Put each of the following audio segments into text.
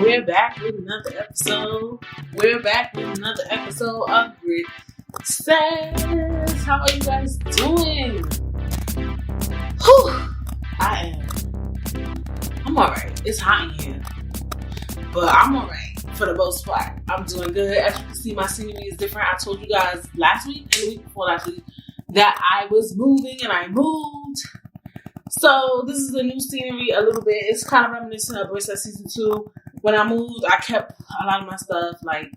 We're back with another episode. We're back with another episode of Grit Says. How are you guys doing? Whew, I'm alright. It's hot in here, but I'm alright for the most part. I'm doing good. As you can see, my scenery is different. I told you guys last week and the week before last week that I was moving and I moved. So this is a new scenery a little bit. It's kind of reminiscent of Grit Says Season 2. When I moved, I kept a lot of my stuff. Like,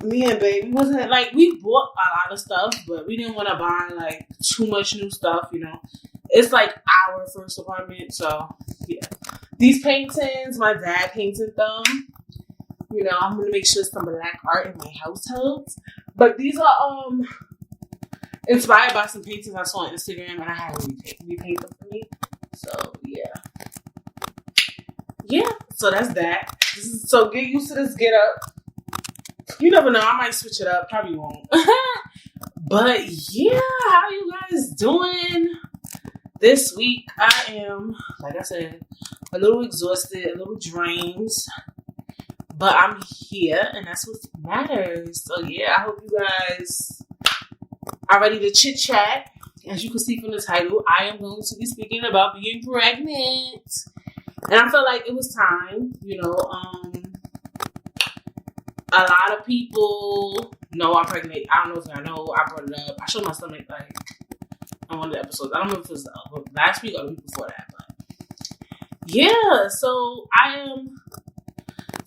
me and baby wasn't like, we bought a lot of stuff, but we didn't want to buy like too much new stuff, you know. It's like our first apartment, so yeah. These paintings, my dad painted them. You know, I'm gonna make sure some black art in my household. But these are inspired by some paintings I saw on Instagram, and I had to repaint them for me. So yeah, so that's that. So get used to this get up. You never know, I might switch it up. Probably won't. But yeah, how you guys doing? This week I am, like I said, a little exhausted, a little drained. But I'm here, and that's what matters. So yeah, I hope you guys are ready to chit chat. As you can see from the title, I am going to be speaking about being pregnant. And I felt like it was time, you know. A lot of people know I'm pregnant. I don't know if y'all know. I brought it up. I showed my stomach like on one of the episodes. I don't know if it was last week or the week before that, but yeah. So I am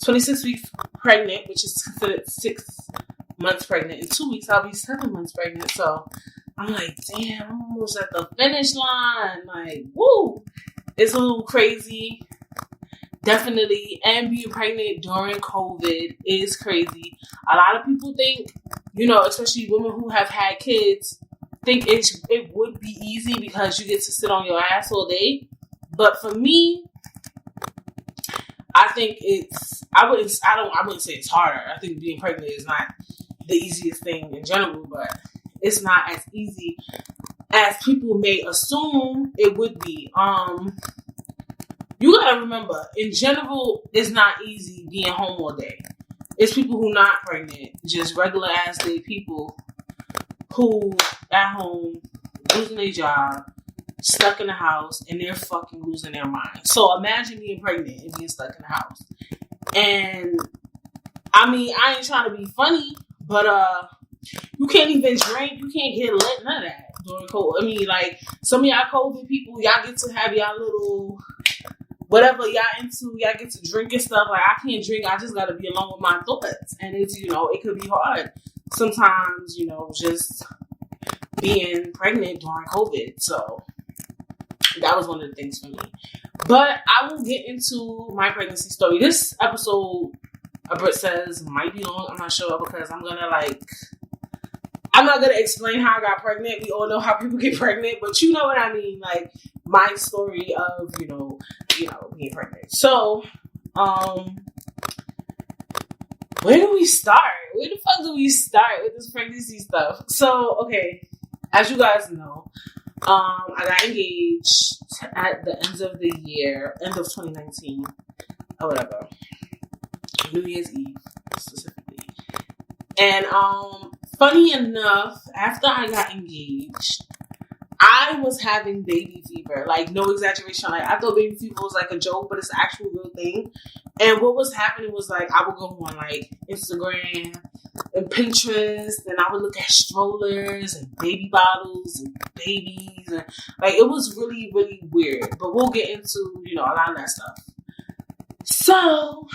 26 weeks pregnant, which is considered 6 months pregnant. In 2 weeks, I'll be 7 months pregnant. So I'm like, damn, I'm almost at the finish line. Like, woo! It's a little crazy. Definitely. And being pregnant during COVID is crazy. A lot of people think, you know, especially women who have had kids, think it would be easy because you get to sit on your ass all day. But for me, I think I wouldn't say it's harder. I think being pregnant is not the easiest thing in general, but it's not as easy as people may assume it would be. You gotta remember, in general, it's not easy being home all day. It's people who not pregnant, just regular ass day people who at home losing their job, stuck in the house, and they're fucking losing their mind. So imagine being pregnant and being stuck in the house. And I mean, I ain't trying to be funny, but you can't even drink, you can't get lit, none of that during COVID. I mean, like, some of y'all COVID people, y'all get to have y'all little whatever y'all into, y'all get to drink and stuff. Like, I can't drink, I just gotta be alone with my thoughts. And it's, you know, it could be hard sometimes, you know, just being pregnant during COVID. So that was one of the things for me. But I will get into my pregnancy story. This episode, Grit Says, might be long, I'm not sure, because I'm not gonna explain how I got pregnant. We all know how people get pregnant, but you know what I mean, like my story of, you know, being pregnant. So, where do we start? Where the fuck do we start with this pregnancy stuff? So, okay, as you guys know, I got engaged at the end of the year, end of 2019, or whatever, New Year's Eve specifically. And funny enough, after I got engaged, I was having baby fever. Like, no exaggeration. Like, I thought baby fever was like a joke, but it's an actual real thing. And what was happening was, like, I would go on like Instagram and Pinterest, and I would look at strollers and baby bottles and babies, and like, it was really, really weird. But we'll get into, you know, a lot of that stuff. So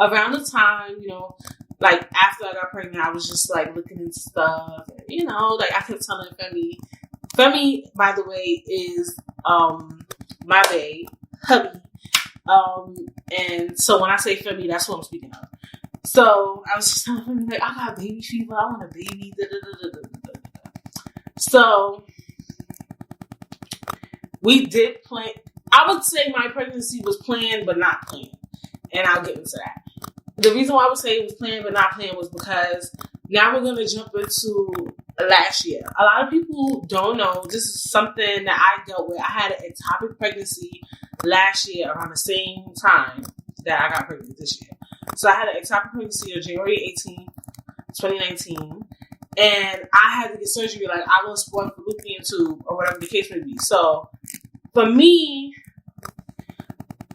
around the time, you know, like, after I got pregnant, I was just, like, looking into stuff. And, you know, like, I kept telling Femi, by the way, is my bae, hubby. And so when I say Femi, that's what I'm speaking of. So I was just telling Femi, like, I got baby fever. I want a baby. So we did plan. I would say my pregnancy was planned, but not planned. And I'll get into that. The reason why I would say it was planned but not planned was because now we're going to jump into last year. A lot of people don't know. This is something that I dealt with. I had an ectopic pregnancy last year around the same time. that I got pregnant this year. So I had an ectopic pregnancy on January 18, 2019. And I had to get surgery. Like, I was born fallopian tube or whatever the case may be. So for me,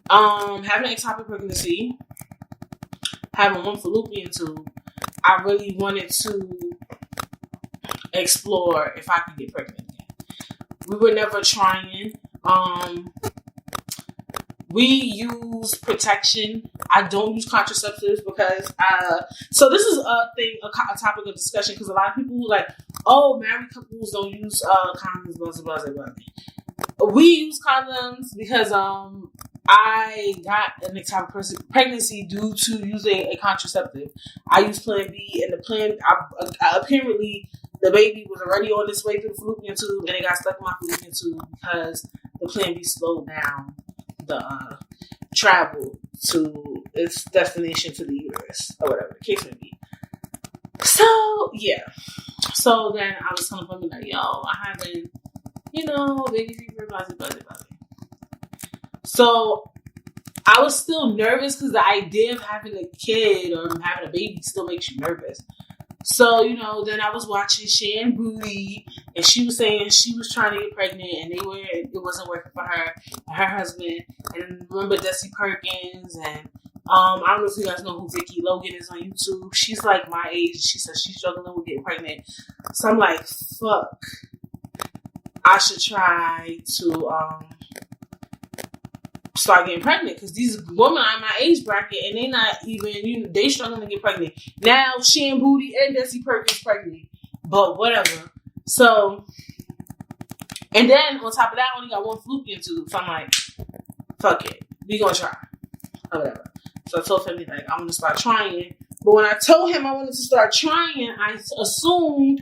having an ectopic pregnancy, having one fallopian tube, I really wanted to explore if I could get pregnant again. We were never trying. We use protection. I don't use contraceptives because, so this is a thing, a topic of discussion, because a lot of people like, oh, married couples don't use condoms, blah, blah, blah, blah. We use condoms because I got an ectopic pregnancy due to using a contraceptive. I used Plan B, and the plan, apparently, the baby was already on its way through the fallopian tube, and it got stuck in my fallopian tube because the Plan B slowed down the travel to its destination to the uterus, or whatever the case may be. So, yeah. So then I was telling him, like, yo, I haven't, baby fever, blah, blah, blah, blah. So I was still nervous because the idea of having a kid or having a baby still makes you nervous. So, then I was watching Shan Booty, and she was saying she was trying to get pregnant, and it wasn't working for her and her husband. And remember Desi Perkins, and I don't know if you guys know who Vicky Logan is on YouTube. She's like my age. She says she's struggling with getting pregnant. So I'm like, fuck. I should try to start getting pregnant, because these women are in my age bracket and they not even, they struggling to get pregnant. Now Shan Booty and Desi Perkins pregnant, but whatever. So, and then on top of that, I only got one fallopian tube. So I'm like, fuck it, we gonna try, or whatever. So I told him, like, I'm gonna start trying. But when I told him I wanted to start trying, I assumed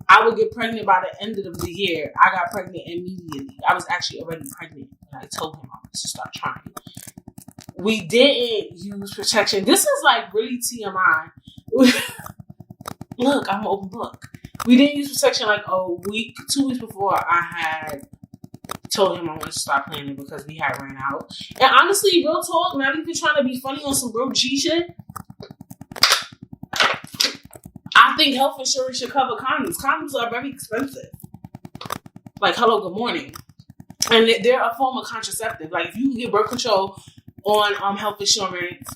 I would get pregnant by the end of the year. I got pregnant immediately. I was actually already pregnant, and I told him I wanted to start trying. We didn't use protection. This is like really TMI. Look, I'm an open book. We didn't use protection like a week, 2 weeks before I had told him I wanted to start planning, because we had ran out. And honestly, real talk, not even trying to be funny on some real G shit, I think health insurance should cover condoms. Condoms are very expensive. Like, hello, good morning. And they're a form of contraceptive. Like, if you get birth control on health insurance,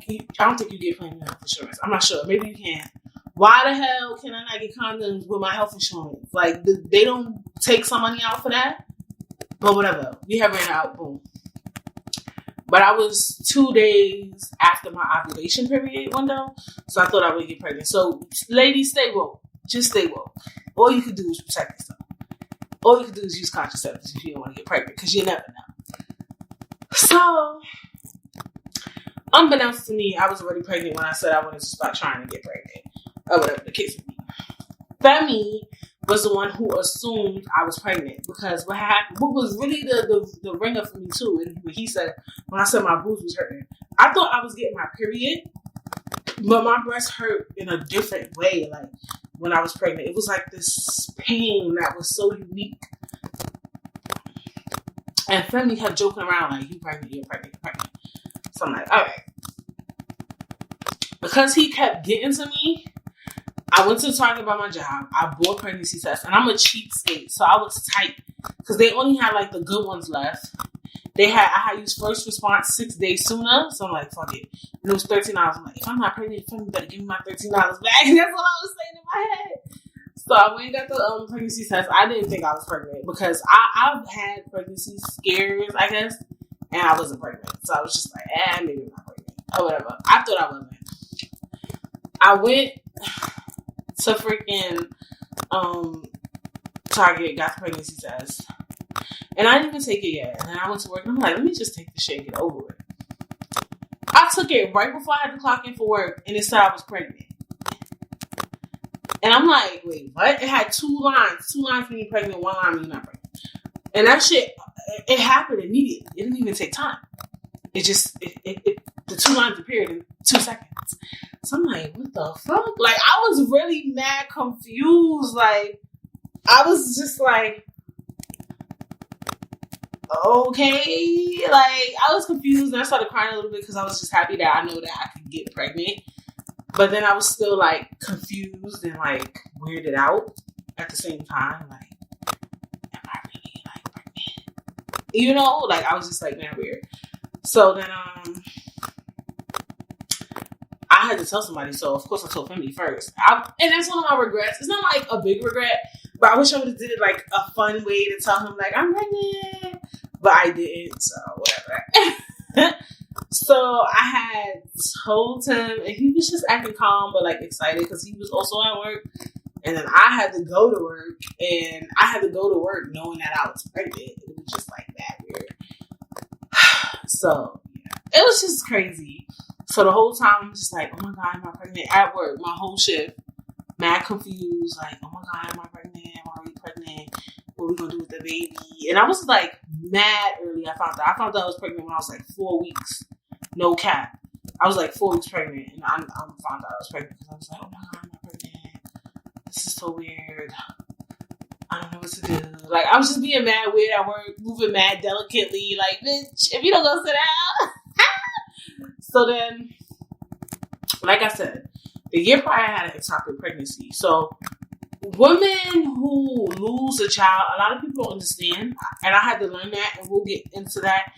I don't think you get plain health insurance. I'm not sure. Maybe you can. Why the hell can I not get condoms with my health insurance? Like, they don't take some money out for that? But whatever. We have ran out. Boom. But I was 2 days after my ovulation period window, so I thought I would get pregnant. So, ladies, stay woke. Just stay woke. All you can do is protect yourself. All you can do is use contraceptives if you don't want to get pregnant, because you never know. So, unbeknownst to me, I was already pregnant when I said I wanted to start trying to get pregnant, or whatever the case may be. Femi was the one who assumed I was pregnant, because what was really the ringer for me too, and what he said when I said my boobs was hurting, I thought I was getting my period, but my breasts hurt in a different way. Like, when I was pregnant, it was like this pain that was so unique. And Femi kept joking around like, "You pregnant? You're pregnant? You're pregnant." So I'm like, all right. Because he kept getting to me, I went to Target by my job. I bought pregnancy tests, and I'm a cheapskate, so I was tight because they only had like the good ones left. I had used First Response 6 days sooner, so I'm like, fuck it. And it was $13. I'm like, if I'm not pregnant, you better give me my $13 back. And that's what I was saying in my head. So I went and got the pregnancy test. I didn't think I was pregnant because I've had pregnancy scares, I guess, and I wasn't pregnant. So I was just like, maybe I'm not pregnant or whatever. I thought I wasn't. I went to freaking Target, got the pregnancy test, and I didn't even take it yet. And then I went to work, and I'm like, let me just take the shit and get over with. I took it right before I had to clock in for work, and it said I was pregnant. And I'm like, wait, what? It had 2 lines. 2 lines for me pregnant, 1 line for me not pregnant. And that shit, it happened immediately. It didn't even take time. It just, the 2 lines appeared in 2 seconds. So I'm like, what the fuck? Like, I was really mad confused. Like, I was just like, okay. Like, I was confused and I started crying a little bit because I was just happy that I know that I could get pregnant. But then I was still like confused and like weirded out at the same time. Like, am I really like pregnant? You know, like I was just like, man, weird. So then I had to tell somebody. So of course I told Femi first. And that's one of my regrets. It's not like a big regret, but I wish I would have did it like a fun way to tell him like I'm pregnant. But I didn't, so whatever. So I had told him, and he was just acting calm but like excited because he was also at work. And then I had to go to work, and I had to go to work knowing that I was pregnant. It was just like that weird. So yeah, it was just crazy. So the whole time I'm just like, oh my God, am I pregnant? At work, my whole shift, mad confused, like, oh my God, am I pregnant? Am I already pregnant? What are we gonna do with the baby? And I was like mad early. I found out I was pregnant when I was like 4 weeks. No cap. I was like 4 weeks pregnant, and I found out I was pregnant because I was like, oh my God, am I pregnant? This is so weird. I don't know what to do. Like, I was just being mad weird at work, moving mad delicately. Like, bitch, if you don't go sit down. So then, like I said, the year prior I had an ectopic pregnancy. So women who lose a child, a lot of people don't understand, and I had to learn that, and we'll get into that.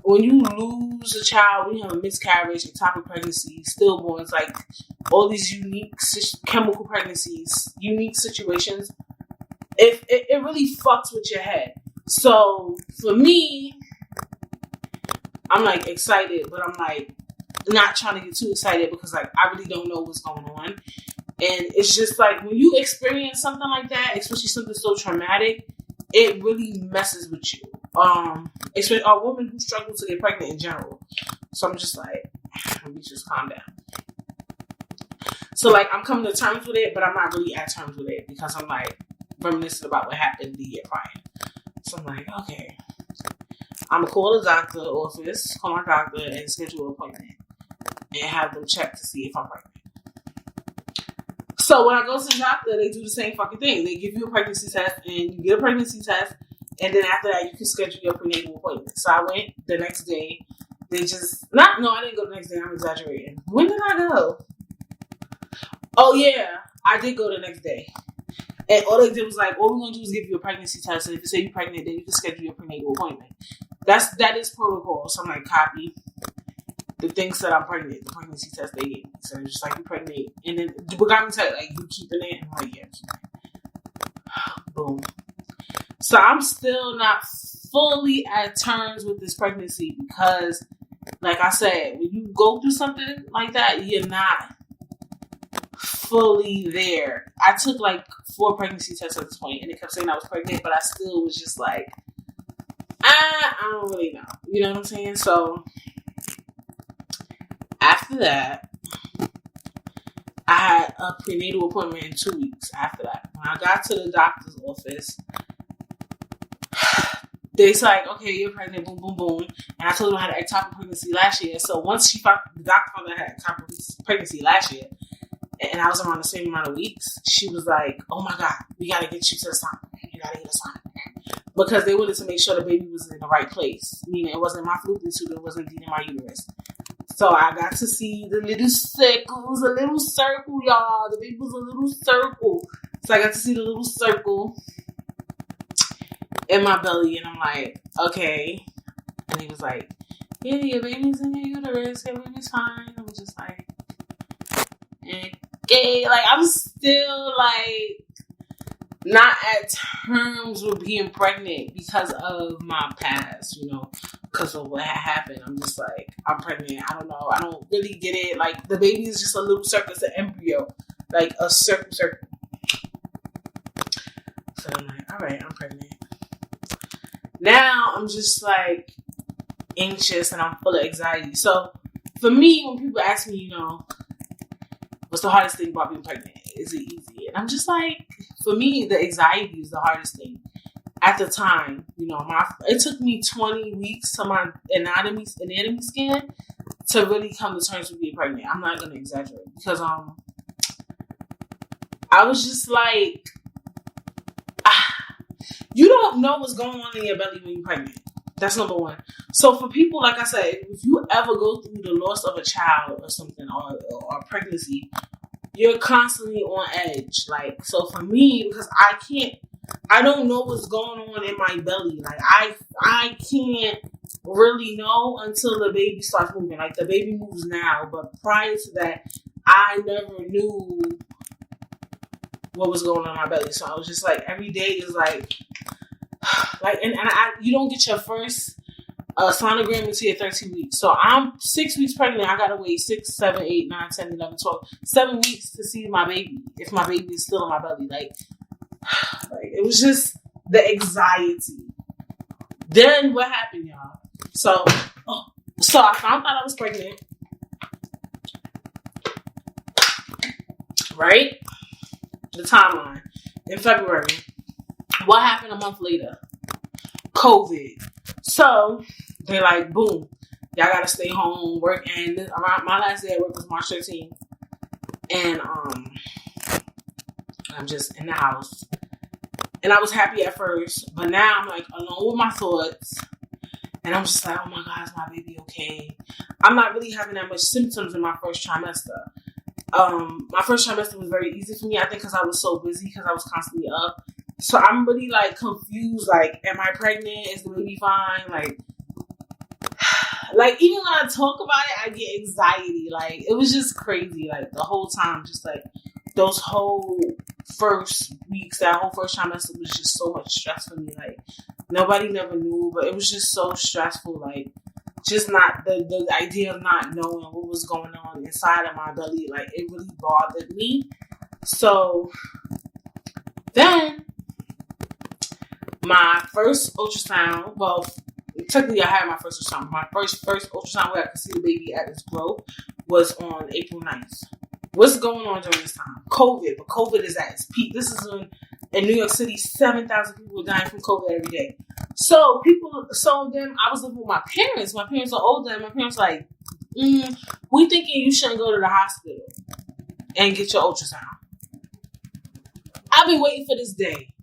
When you lose a child, when you have a miscarriage, ectopic pregnancy, stillborns, like all these unique chemical pregnancies, unique situations, it really fucks with your head. So for me, I'm like excited, but I'm like not trying to get too excited because like I really don't know what's going on. And it's just like when you experience something like that, especially something so traumatic, it really messes with you. Especially a woman who struggles to get pregnant in general. So I'm just like, let me just calm down. So like I'm coming to terms with it, but I'm not really at terms with it because I'm like reminiscing about what happened the year prior. So I'm like, okay, I'm gonna call the doctor office, call my doctor, and schedule an appointment and have them check to see if I'm pregnant. So when I go to the doctor, they do the same fucking thing. They give you a pregnancy test, and you get a pregnancy test, and then after that, you can schedule your prenatal appointment. So I went the next day. I didn't go the next day. I'm exaggerating. When did I go? Oh yeah, I did go the next day. And all they did was like, all we're gonna do is give you a pregnancy test, and if you say you're pregnant, then you can schedule your prenatal appointment. That is protocol. So I'm like, copy. The thing said I'm pregnant. The pregnancy test they gave me. So it's just like, you're pregnant. And then the got me tell like, you keeping it? I'm like, yeah, keep it. Boom. So I'm still not fully at terms with this pregnancy because, like I said, when you go through something like that, you're not fully there. I took like 4 pregnancy tests at this point, and it kept saying I was pregnant, but I still was just like, I don't really know. You know what I'm saying? So after that, I had a prenatal appointment in 2 weeks after that. When I got to the doctor's office, they said, like, okay, you're pregnant, boom, boom, boom. And I told them I had an ectopic pregnancy last year. So once the doctor found out I had ectopic pregnancy last year, and I was around the same amount of weeks, she was like, oh my God, we got to get you to the sonographer. You got to get a sonographer. Because they wanted to make sure the baby was in the right place. Meaning it wasn't my fallopian tube, it wasn't in my uterus. So I got to see the little circle. It was a little circle, y'all. The baby was a little circle. So I got to see the little circle in my belly. And I'm like, okay. And he was like, yeah, your baby's in your uterus. Your baby's fine. I was just like, okay. Like, I'm still, like, not at terms with being pregnant because of my past, you know, because of what had happened. I'm just like, I'm pregnant. I don't know. I don't really get it. Like, the baby is just a little circle. It's an embryo. Like, a circle. So I'm like, all right, I'm pregnant. Now I'm just, like, anxious and I'm full of anxiety. So, for me, when people ask me, you know, what's the hardest thing about being pregnant? Is it easy? And I'm just like, for me, the anxiety is the hardest thing. At the time, you know, it took me 20 weeks to my anatomy scan to really come to terms with being pregnant. I'm not gonna exaggerate because I was just like, you don't know what's going on in your belly when you're pregnant. That's number one. So for people, like I said, if you ever go through the loss of a child or something, or pregnancy, you're constantly on edge. Like, so for me, because I don't know what's going on in my belly. Like, I can't really know until the baby starts moving. Like, the baby moves now, but prior to that, I never knew what was going on in my belly. So I was just like, every day is like and you don't get your first sonogram until you're 13 weeks. So I'm 6 weeks pregnant. I gotta wait 6, 7, 8, 9, 10, 11, 12, 7 weeks to see my baby, if my baby is still in my belly. Like it was just the anxiety. Then what happened, y'all? So I found out I was pregnant. Right? The timeline. In February. What happened a month later? COVID. So they're like, boom, y'all gotta stay home, work. And around my last day at work was March 13th. And I'm just in the house. And I was happy at first, but now I'm like alone with my thoughts. And I'm just like, oh my God, is my baby okay? I'm not really having that much symptoms in my first trimester. My first trimester was very easy for me, I think, because I was so busy, because I was constantly up. So I'm really like confused. Like, am I pregnant? Is the baby fine? Like even when I talk about it, I get anxiety. Like, it was just crazy. Like, the whole time, just like those whole first weeks, that whole first trimester was just so much stress for me. Like, nobody never knew, but it was just so stressful. Like, just not the idea of not knowing what was going on inside of my belly. Like, it really bothered me. So then my first ultrasound, well, technically I had my first ultrasound. My first ultrasound where I could see the baby at its growth was on April 9th. What's going on during this time? COVID. But COVID is at its peak. This is in New York City, 7,000 people were dying from COVID every day. So then I was living with my parents. My parents are older, and my parents were like, we thinking you shouldn't go to the hospital and get your ultrasound. I've been waiting for this day.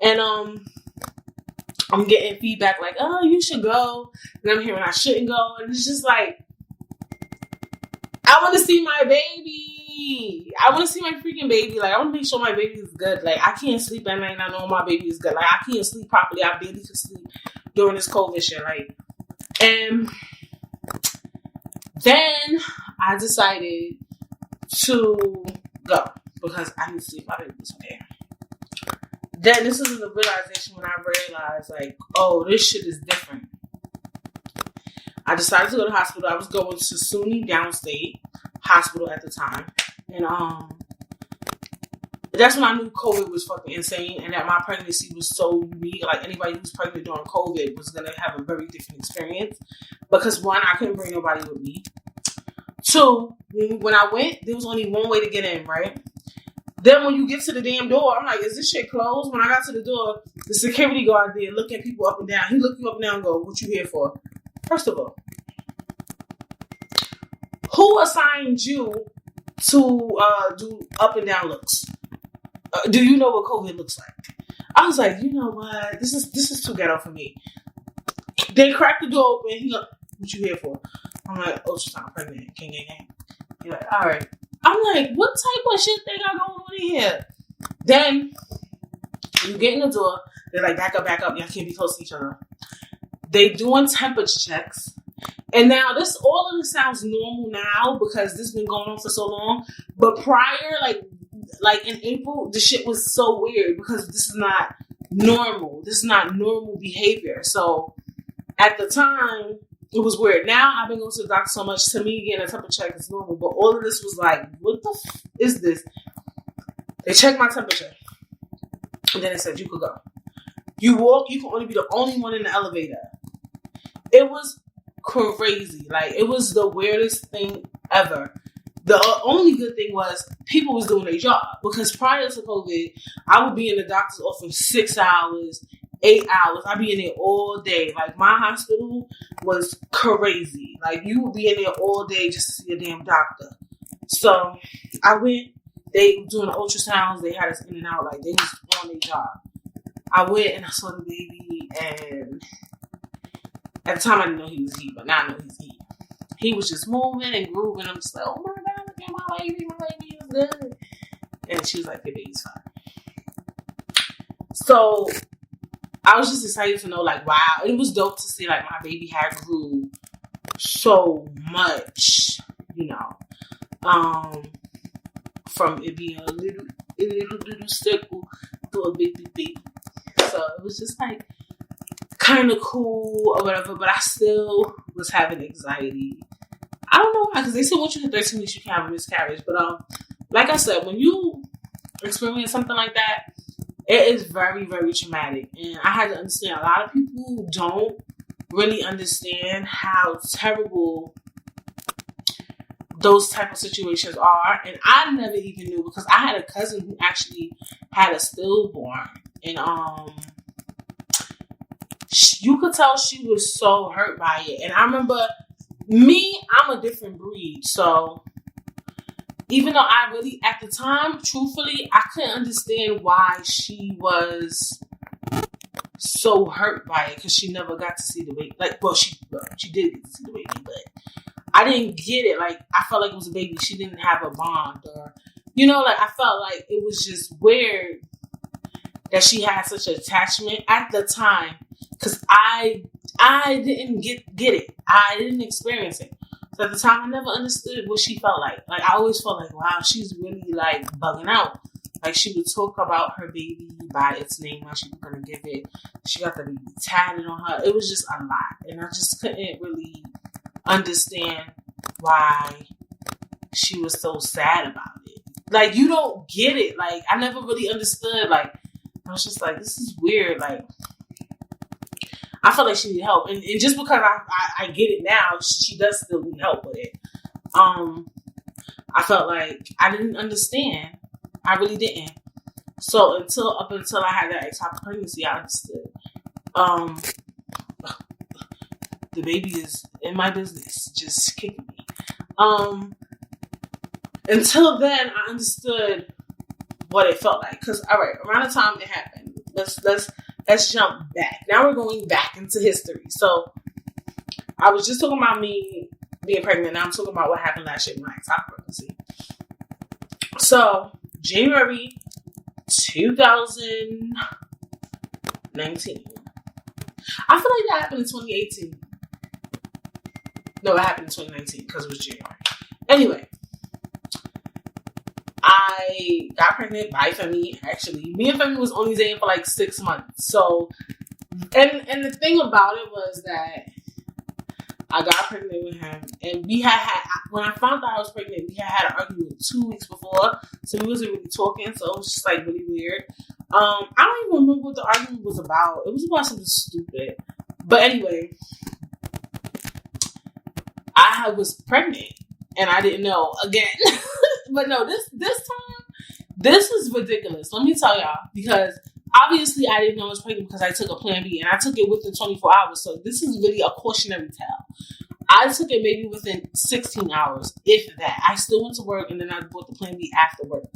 And I'm getting feedback like, oh, you should go. And I'm hearing I shouldn't go. And it's just like, I want to see my baby. I want to see my freaking baby. Like, I want to make sure my baby is good. Like, I can't sleep at night and I know my baby is good. Like, I can't sleep properly. I barely could sleep during this COVID shit. Like, and then I decided to go because I need to see if my baby was okay. Then this is the realization when I realized, like, oh, this shit is different. I decided to go to the hospital. I was going to SUNY Downstate Hospital at the time. And that's when I knew COVID was fucking insane and that my pregnancy was so unique. Like, anybody who's pregnant during COVID was going to have a very different experience. Because, one, I couldn't bring nobody with me. Two, when I went, there was only one way to get in, right? Then when you get to the damn door, I'm like, is this shit closed? When I got to the door, the security guard there looking at people up and down. He looked you up and down and go, what you here for? First of all, who assigned you to do up and down looks? Do you know what COVID looks like? I was like, you know what? This is too ghetto for me. They cracked the door open. He like, what you here for? I'm like, ultrasound, pregnant, gang. He's like, all right. I'm like, what type of shit they got going on in here? Then you get in the door. They're like, back up. Y'all can't be close to each other. They doing temperature checks. And now all of this sounds normal now because this has been going on for so long. But prior, like in April, the shit was so weird because this is not normal. This is not normal behavior. So at the time, it was weird. Now I've been going to the doctor so much. To me, getting a temperature check is normal. But all of this was like, what the is this? They checked my temperature. And then they said, you could go. You walk, you can only be the only one in the elevator. It was crazy. Like, it was the weirdest thing ever. The only good thing was people was doing their job. Because prior to COVID, I would be in the doctor's office 6 hours, 8 hours. I'd be in there all day. Like, my hospital was crazy. Like, you would be in there all day just to see a damn doctor. So, I went. They were doing the ultrasounds. They had us in and out. Like, they was on their job. I went and I saw the baby, and At the time, I didn't know he was he, but now I know he's he. He was just moving and grooving. I'm just like, oh my God, look at my baby is good. And she was like, the baby's fine. So I was just excited to know, like, wow, it was dope to see, like, my baby had grew so much, you know, from it being a little circle to a big baby. So it was just like kind of cool or whatever, but I still was having anxiety. I don't know why, because they said once you hit 13 weeks you can have a miscarriage, but like I said, when you experience something like that, it is very, very traumatic. And I had to understand, a lot of people don't really understand how terrible those type of situations are. And I never even knew, because I had a cousin who actually had a stillborn. And you could tell she was so hurt by it. And I remember me, I'm a different breed. So even though I really, at the time, truthfully, I couldn't understand why she was so hurt by it, because she never got to see the baby. Like, well, she did get to see the baby, but I didn't get it. Like, I felt like it was a baby. She didn't have a bond, or, you know, like, I felt like it was just weird that she had such an attachment at the time, because I didn't get it. I didn't experience it. So at the time, I never understood what she felt like. Like, I always felt like, wow, she's really, like, bugging out. Like, she would talk about her baby by its name when she was going to give it. She got the baby tatted on her. It was just a lot. And I just couldn't really understand why she was so sad about it. Like, you don't get it. Like, I never really understood. Like, I was just like, this is weird. Like, I felt like she needed help. And just because I get it now, she does still need help with it. I felt like I didn't understand. I really didn't. So up until I had that ectopic pregnancy, I understood. The baby is in my business, just kicking me. Until then, I understood what it felt like. Because, all right, around the time it happened, let's jump back. Now we're going back into history. So I was just talking about me being pregnant. Now I'm talking about what happened last year with my ectopic pregnancy. So January 2019. I feel like that happened in 2018. No, it happened in 2019 because it was January. Anyway, I got pregnant by Femi. Actually, me and Femi was only dating for like 6 months. So, and the thing about it was that I got pregnant with him, and we had when I found out I was pregnant, we had an argument 2 weeks before, so we wasn't really talking. So it was just like really weird. I don't even remember what the argument was about. It was about something stupid. But anyway, I was pregnant and I didn't know again. But no, this time, this is ridiculous. Let me tell y'all, because obviously I didn't know I was pregnant because I took a Plan B and I took it within 24 hours. So this is really a cautionary tale. I took it maybe within 16 hours, if that. I still went to work and then I bought the Plan B after work,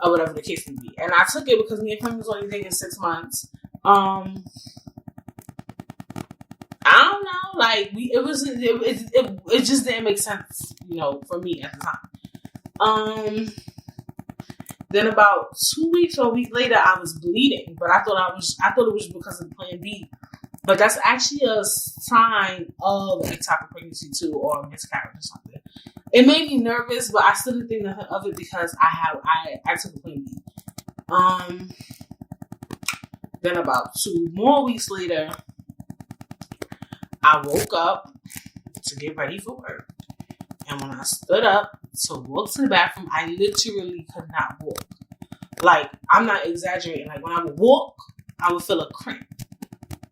or whatever the case may be. And I took it because me and Kim was only dating 6 months. I don't know, like it just didn't make sense, you know, for me at the time. Then about 2 weeks or a week later, I was bleeding, but I thought it was because of the Plan B. But that's actually a sign of ectopic pregnancy too, or a miscarriage or something. It made me nervous, but I still didn't think nothing of it because I took a Plan B. Then about 2 more weeks later, I woke up to get ready for work. And when I stood up to walk to the bathroom, I literally could not walk. Like, I'm not exaggerating. Like, when I would walk, I would feel a cramp.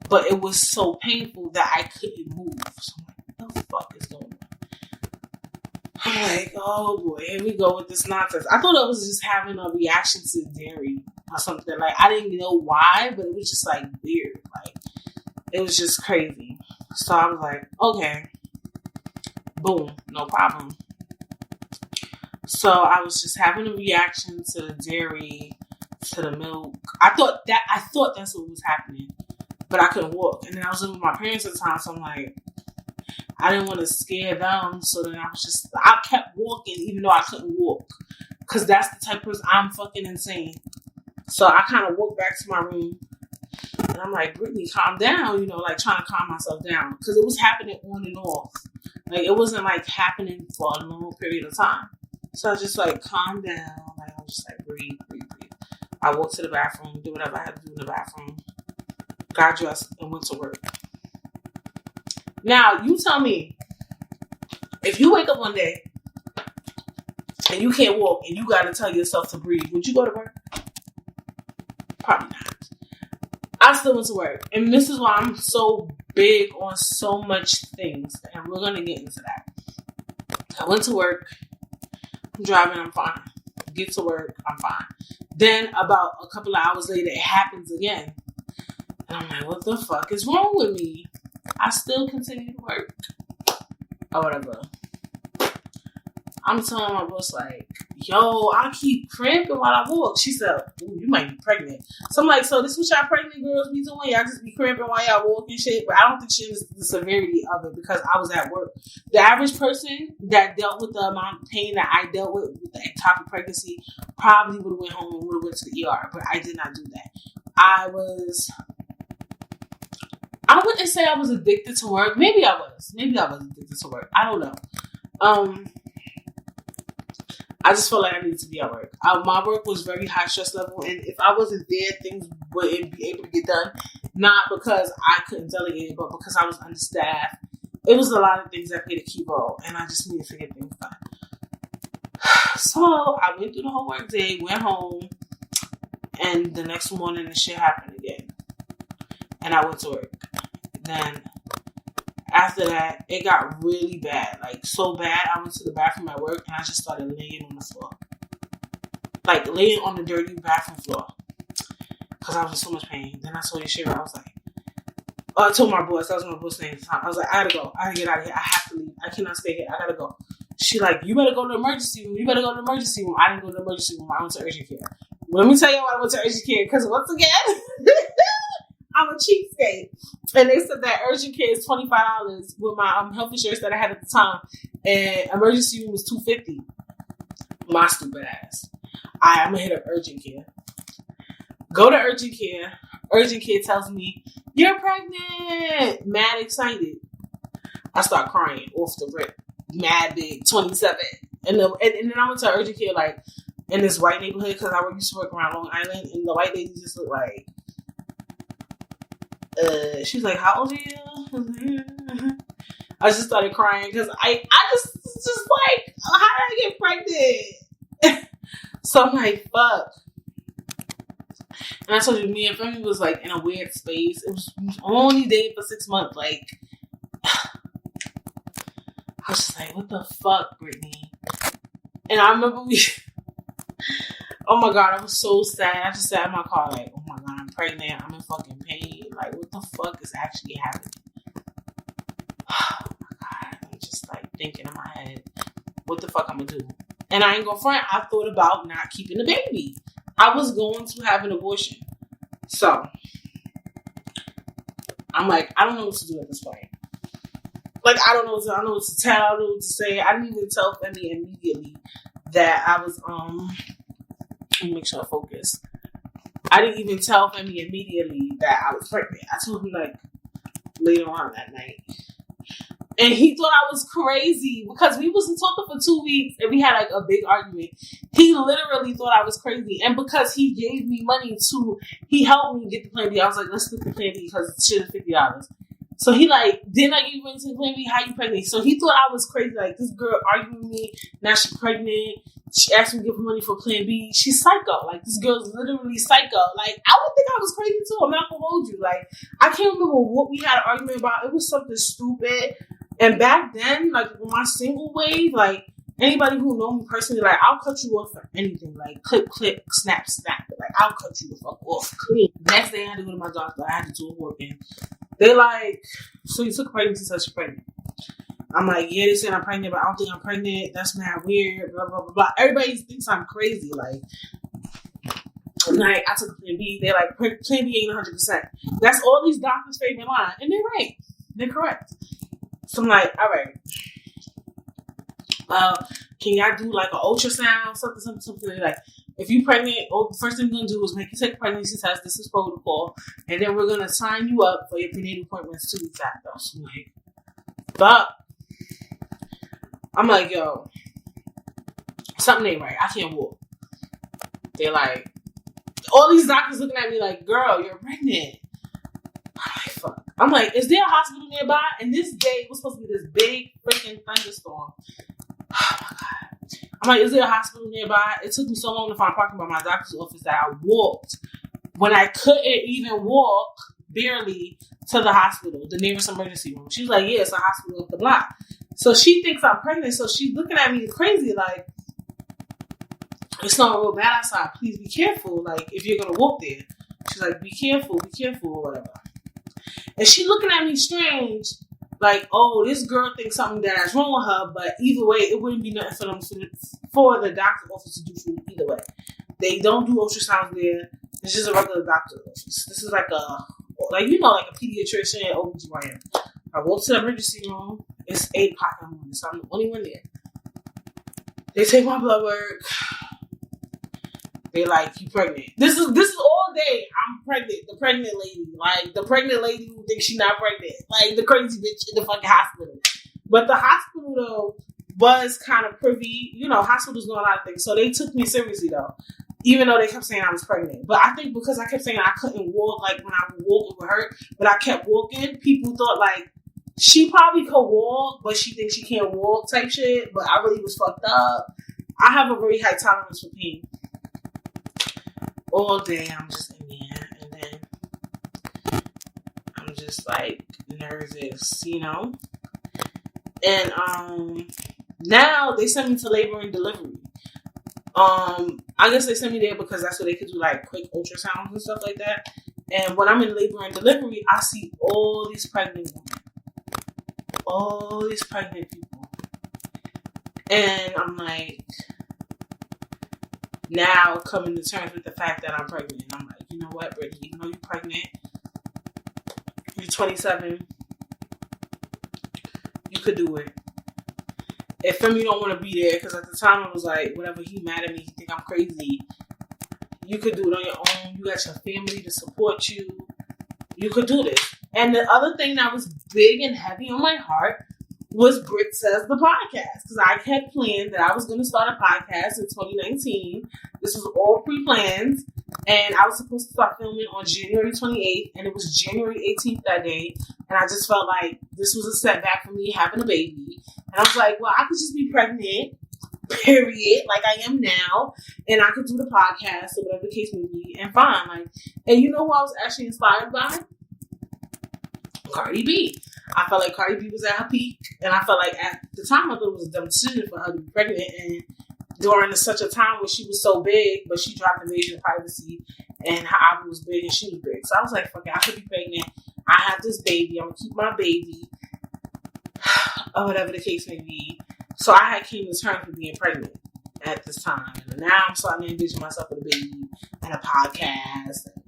But it was so painful that I couldn't move. So I'm like, what the fuck is going on? I'm like, oh boy, here we go with this nonsense. I thought I was just having a reaction to dairy or something. Like, I didn't know why, but it was just like weird. Like, it was just crazy. So I was like, okay, boom, no problem. So I was just having a reaction to the dairy, to the milk. I thought that's what was happening. but I couldn't walk. And then I was living with my parents at the time, so I'm like, I didn't want to scare them. So then I kept walking even though I couldn't walk. Because that's the type of person, I'm fucking insane. So I kind of walked back to my room. And I'm like, Brittany, calm down, you know, like trying to calm myself down. Because it was happening on and off. Like, it wasn't like happening for a long period of time. So I was just like, calm down. Like, I was just like, breathe. I walked to the bathroom, did whatever I had to do in the bathroom, got dressed, and went to work. Now, you tell me, if you wake up one day and you can't walk and you got to tell yourself to breathe, would you go to work? Probably not. I still went to work. And this is why I'm so big on so much things. And we're going to get into that. I went to work. I'm driving. I'm fine. Get to work. I'm fine. Then about a couple of hours later, it happens again. And I'm like, what the fuck is wrong with me? I still continue to work. Or whatever. I'm telling my boss, like, yo, I keep cramping while I walk. She said, ooh, you might be pregnant. So I'm like, so this is what y'all pregnant girls be doing? Y'all just be cramping while y'all walk and shit? But I don't think she was the severity of it because I was at work. The average person that dealt with the amount of pain that I dealt with the ectopic pregnancy probably would have went home and would have went to the ER. But I did not do that. I wouldn't say I was addicted to work. Maybe I was. Maybe I was addicted to work. I don't know. I just felt like I needed to be at work. My work was very high stress level, and if I wasn't there, things wouldn't be able to get done. Not because I couldn't delegate it, but because I was understaffed. It was a lot of things that played a key role, and I just needed to get things done. So I went through the whole work day, went home, and the next morning the shit happened again. And I went to work. Then after that, it got really bad. Like, so bad, I went to the bathroom at work and I just started laying on the floor. Like, laying on the dirty bathroom floor. Because I was in so much pain. Then I saw your shit. I was like, I told my boss, that was my boss name. I was like, I gotta go. I gotta get out of here. I have to leave. I cannot stay here. I gotta go. She like, you better go to the emergency room. You better go to the emergency room. I didn't go to the emergency room. I went to urgent care. Let me tell you why I went to urgent care. Because once again, I'm a cheapskate. And they said that urgent care is $25 with my health insurance that I had at the time. And emergency room was $250. My stupid ass. I'm going to hit up urgent care. Go to urgent care. Urgent care tells me, you're pregnant. Mad excited. I start crying off the rip. Mad big. 27. And then I went to urgent care like in this white neighborhood because I used to work around Long Island. And the white ladies just look like, she was like, how old are you? I just started crying because I just like, how did I get pregnant? So I'm like, fuck. And I told you, me and family was like in a weird space. It was only dating for 6 months. Like, I was just like, what the fuck, Brittany? And I remember oh my God, I was so sad. I just sat in my car like, oh my God, I'm pregnant. I'm in fucking pain. Like, what the fuck is actually happening? Oh my God. I'm just like thinking in my head, what the fuck I'm gonna do? And I ain't gonna front. I thought about not keeping the baby. I was going to have an abortion. So, I'm like, I don't know what to do at this point. Like, I don't know what to tell. I don't know what to say. I didn't even tell Femi immediately that I was, let me make sure I focus. I didn't even tell Femi immediately that I was pregnant. I told him like later on that night. And he thought I was crazy because we wasn't talking for 2 weeks and we had like a big argument. He literally thought I was crazy. And because he gave me money he helped me get the Plan B. I was like, let's get the Plan B because it's shit is $50. So he like, didn't I give you money to the Plan B? How you pregnant? So he thought I was crazy. Like, this girl arguing with me. Now she's pregnant. She asked me to give her money for Plan B. She's psycho. Like, this girl's literally psycho. Like, I would think I was crazy too. I'm not gonna hold you. Like, I can't remember what we had an argument about. It was something stupid. And back then, like, on my single wave, like, anybody who know me personally, like, I'll cut you off for anything. Like, clip, snap. Like, I'll cut you the fuck off. Clean. Next day, I had to go to my doctor. I had to do a work in. They like, so you took a pregnancy test, you're pregnant. I'm like, yeah, they said I'm pregnant, but I don't think I'm pregnant. That's mad weird, blah, blah, blah, blah. Everybody thinks I'm crazy. Like, Like, I took Plan B. They're like, Plan B ain't 100%. That's all these doctors' favorite line. And they're right. They're correct. So I'm like, all right. Can y'all do like an ultrasound? Something. They're like, if you're pregnant, the first thing we're going to do is make you take a pregnancy test. This is protocol. And then we're going to sign you up for your prenatal appointments 2 weeks after. So I'm like, but I'm like, yo, something ain't right. I can't walk. They're like, all these doctors looking at me like, girl, you're pregnant. I'm like, fuck. I'm like, is there a hospital nearby? And this day was supposed to be this big freaking thunderstorm. Oh my God. I'm like, is there a hospital nearby? It took me so long to find parking by my doctor's office that I walked when I couldn't even walk barely to the hospital, the nearest emergency room. She was like, yeah, it's a hospital up the block. So she thinks I'm pregnant. So she's looking at me crazy like, it's not real bad outside. Please be careful. Like, if you're going to walk there. She's like, be careful, or whatever. And she looking at me strange. Like, oh, this girl thinks something that's wrong with her. But either way, it wouldn't be nothing for them for the doctor's office to do for me either way. They don't do ultrasounds there. It's just a regular doctor's office. This is like a pediatrician, OBGYN. I walk to the emergency room. It's 8 o'clock in the morning, so I'm the only one there. They take my blood work. They like, you pregnant. This is all day. I'm pregnant. The pregnant lady. Like, the pregnant lady who thinks she's not pregnant. Like, the crazy bitch in the fucking hospital. But the hospital, though, was kind of privy. You know, hospitals know a lot of things. So they took me seriously, though. Even though they kept saying I was pregnant. But I think because I kept saying I couldn't walk, like, when I would walk, it would hurt. But I kept walking. People thought, like, she probably could walk, but she thinks she can't walk type shit. But I really was fucked up. I have a very high tolerance for pain. All day I'm just in there, and then I'm just like nervous, you know. And now they send me to labor and delivery. I guess they sent me there because that's where they could do like quick ultrasounds and stuff like that. And when I'm in labor and delivery, I see all these pregnant women, all these pregnant people, and I'm like, now coming to terms with the fact that I'm pregnant. And I'm like, you know what, Brittany, even though you're pregnant, you're 27, you could do it. If Femi don't want to be there, because at the time I was like, whatever, he mad at me, he think I'm crazy. You could do it on your own. You got your family to support you. You could do this. And the other thing that was big and heavy on my heart was Britt Says the Podcast. Because I had planned that I was going to start a podcast in 2019. This was all pre-planned. And I was supposed to start filming on January 28th. And it was January 18th that day. And I just felt like this was a setback for me having a baby. And I was like, well, I could just be pregnant, period, like I am now. And I could do the podcast or whatever the case may be. And fine. Like, and you know who I was actually inspired by? Cardi B. I felt like Cardi B was at her peak, and I felt like at the time I thought it was a dumb decision for her to be pregnant, and during such a time where she was so big, but she dropped Invasion of Privacy, and her album was big, and she was big. So I was like, fuck it, I could be pregnant. I have this baby. I'm going to keep my baby, or whatever the case may be. So I had came to terms with being pregnant at this time, and now I'm starting to envision myself with a baby and a podcast. And,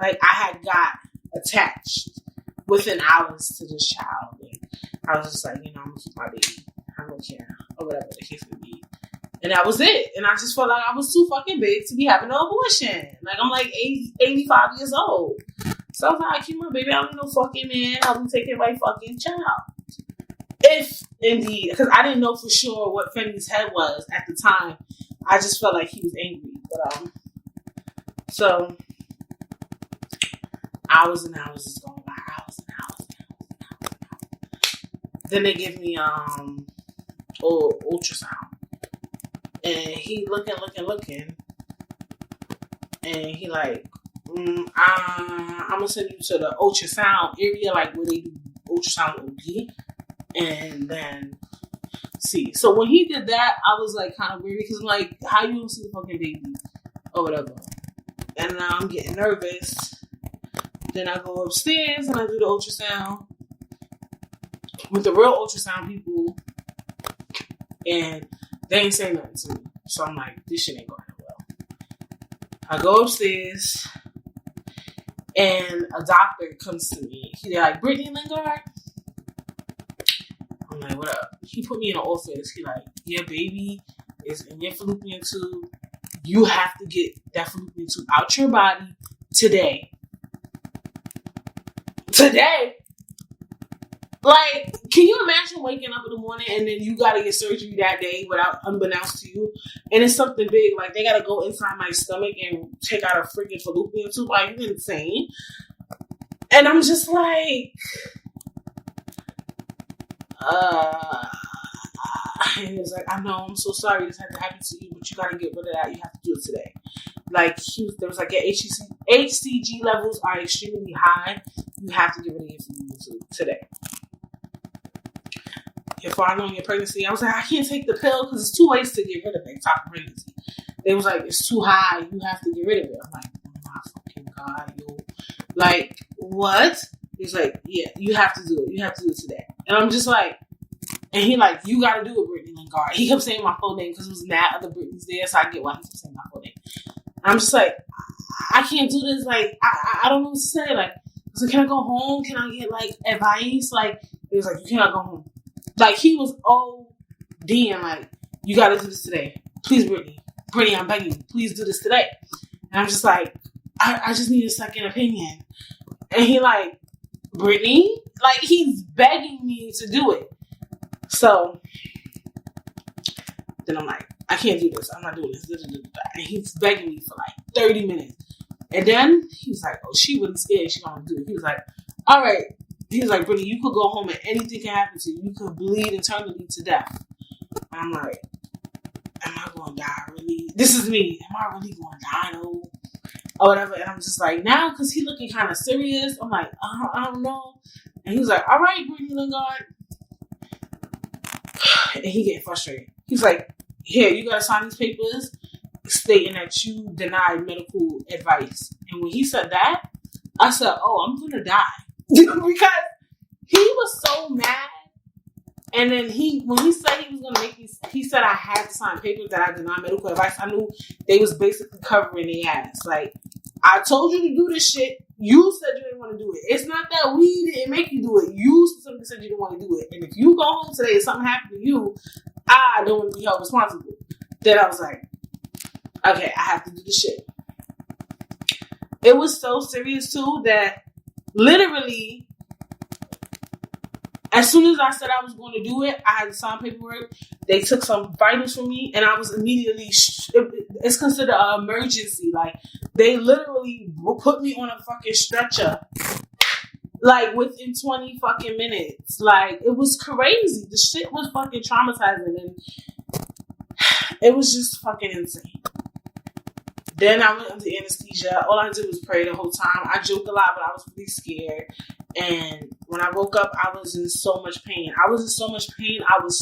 like, I had got attached within hours to this child. And I was just like, you know, I'm gonna keep my baby. I don't care. Or whatever the case may be. And that was it. And I just felt like I was too fucking big to be having an abortion. Like, I'm like 85 years old. So I was like, I keep my baby. I don't need no fucking man. I'll be taking my fucking child. If indeed, because I didn't know for sure what Femi's head was at the time. I just felt like he was angry. But so hours and hours is going by. Hours and hours and hours and hours and hours. Then they give me ultrasound. And he looking. And he like, I'm gonna send you to the ultrasound area, like where they do ultrasound OD. And then see. So when he did that, I was like kind of weird because I'm like, how you gonna see the fucking baby? Or whatever. And now I'm getting nervous. Then I go upstairs and I do the ultrasound with the real ultrasound people, and they ain't saying nothing to me. So I'm like, this shit ain't going well. I go upstairs, and a doctor comes to me. He's like, Brittany Lingard? I'm like, what up? He put me in the office. He like, your baby is in your fallopian tube. You have to get that fallopian tube out your body today. Today? Like, can you imagine waking up in the morning and then you gotta get surgery that day without unbeknownst to you? And it's something big. Like, they gotta go inside my stomach and take out a freaking fallopian tube. Are you insane? And I'm just like, and he was like, I know, I'm so sorry this had to happen to you, but you gotta get rid of that. You have to do it today. Like, there was like, your HCG levels are extremely high. You have to get rid of your fallopian tube today. You're far along in your pregnancy. I was like, I can't take the pill because there's 2 ways to get rid of ectopic pregnancy. They was like, it's too high. You have to get rid of it. I'm like, oh my fucking God, yo. Like, what? He's like, yeah, you have to do it. You have to do it today. And I'm just like, and he like, you got to do it, Brittany Lingard. He kept saying my full name because it was mad other Britneys there, so I get why he kept saying my full name. I'm just like, I can't do this. Like, I don't know what to say. Like, so can I go home? Can I get like advice? Like, he was like, you cannot go home. Like, he was ODing, like, you gotta do this today. Please, Brittany. Brittany, I'm begging you. Please do this today. And I'm just like, I just need a second opinion. And he like, Brittany? Like, he's begging me to do it. So, then I'm like, I can't do this. I'm not doing this. And he's begging me for like 30 minutes. And then he was like, oh, she really scared she gonna do it. He was like, all right. He was like, Brittany, you could go home and anything can happen to you. You could bleed internally to death. And I'm like, am I going to die really? This is me. Am I really going to die though? Or whatever. And I'm just like, now, because he looking kind of serious. I'm like, I don't know. And he was like, all right, Brittany Lingard. And he getting frustrated. He's like, here, you got to sign these papers stating that you denied medical advice. And when he said that, I said, oh, I'm going to die. Because he was so mad. And then when he said he was going to make me, he said I had to sign papers that I denied medical advice. I knew they was basically covering their ass. Like, I told you to do this shit. You said you didn't want to do it. It's not that we didn't make you do it. You specifically said you didn't want to do it. And if you go home today and something happened to you, I don't want to be held responsible. Then I was like, okay, I have to do this shit. It was so serious too that literally, as soon as I said I was going to do it, I had to sign paperwork. They took some vitals from me, and I was immediately. It's considered an emergency. Like, they literally put me on a fucking stretcher, like within 20 fucking minutes. Like, it was crazy. The shit was fucking traumatizing, and it was just fucking insane. Then I went under anesthesia. All I did was pray the whole time. I joked a lot, but I was pretty scared. And when I woke up, I was in so much pain. I was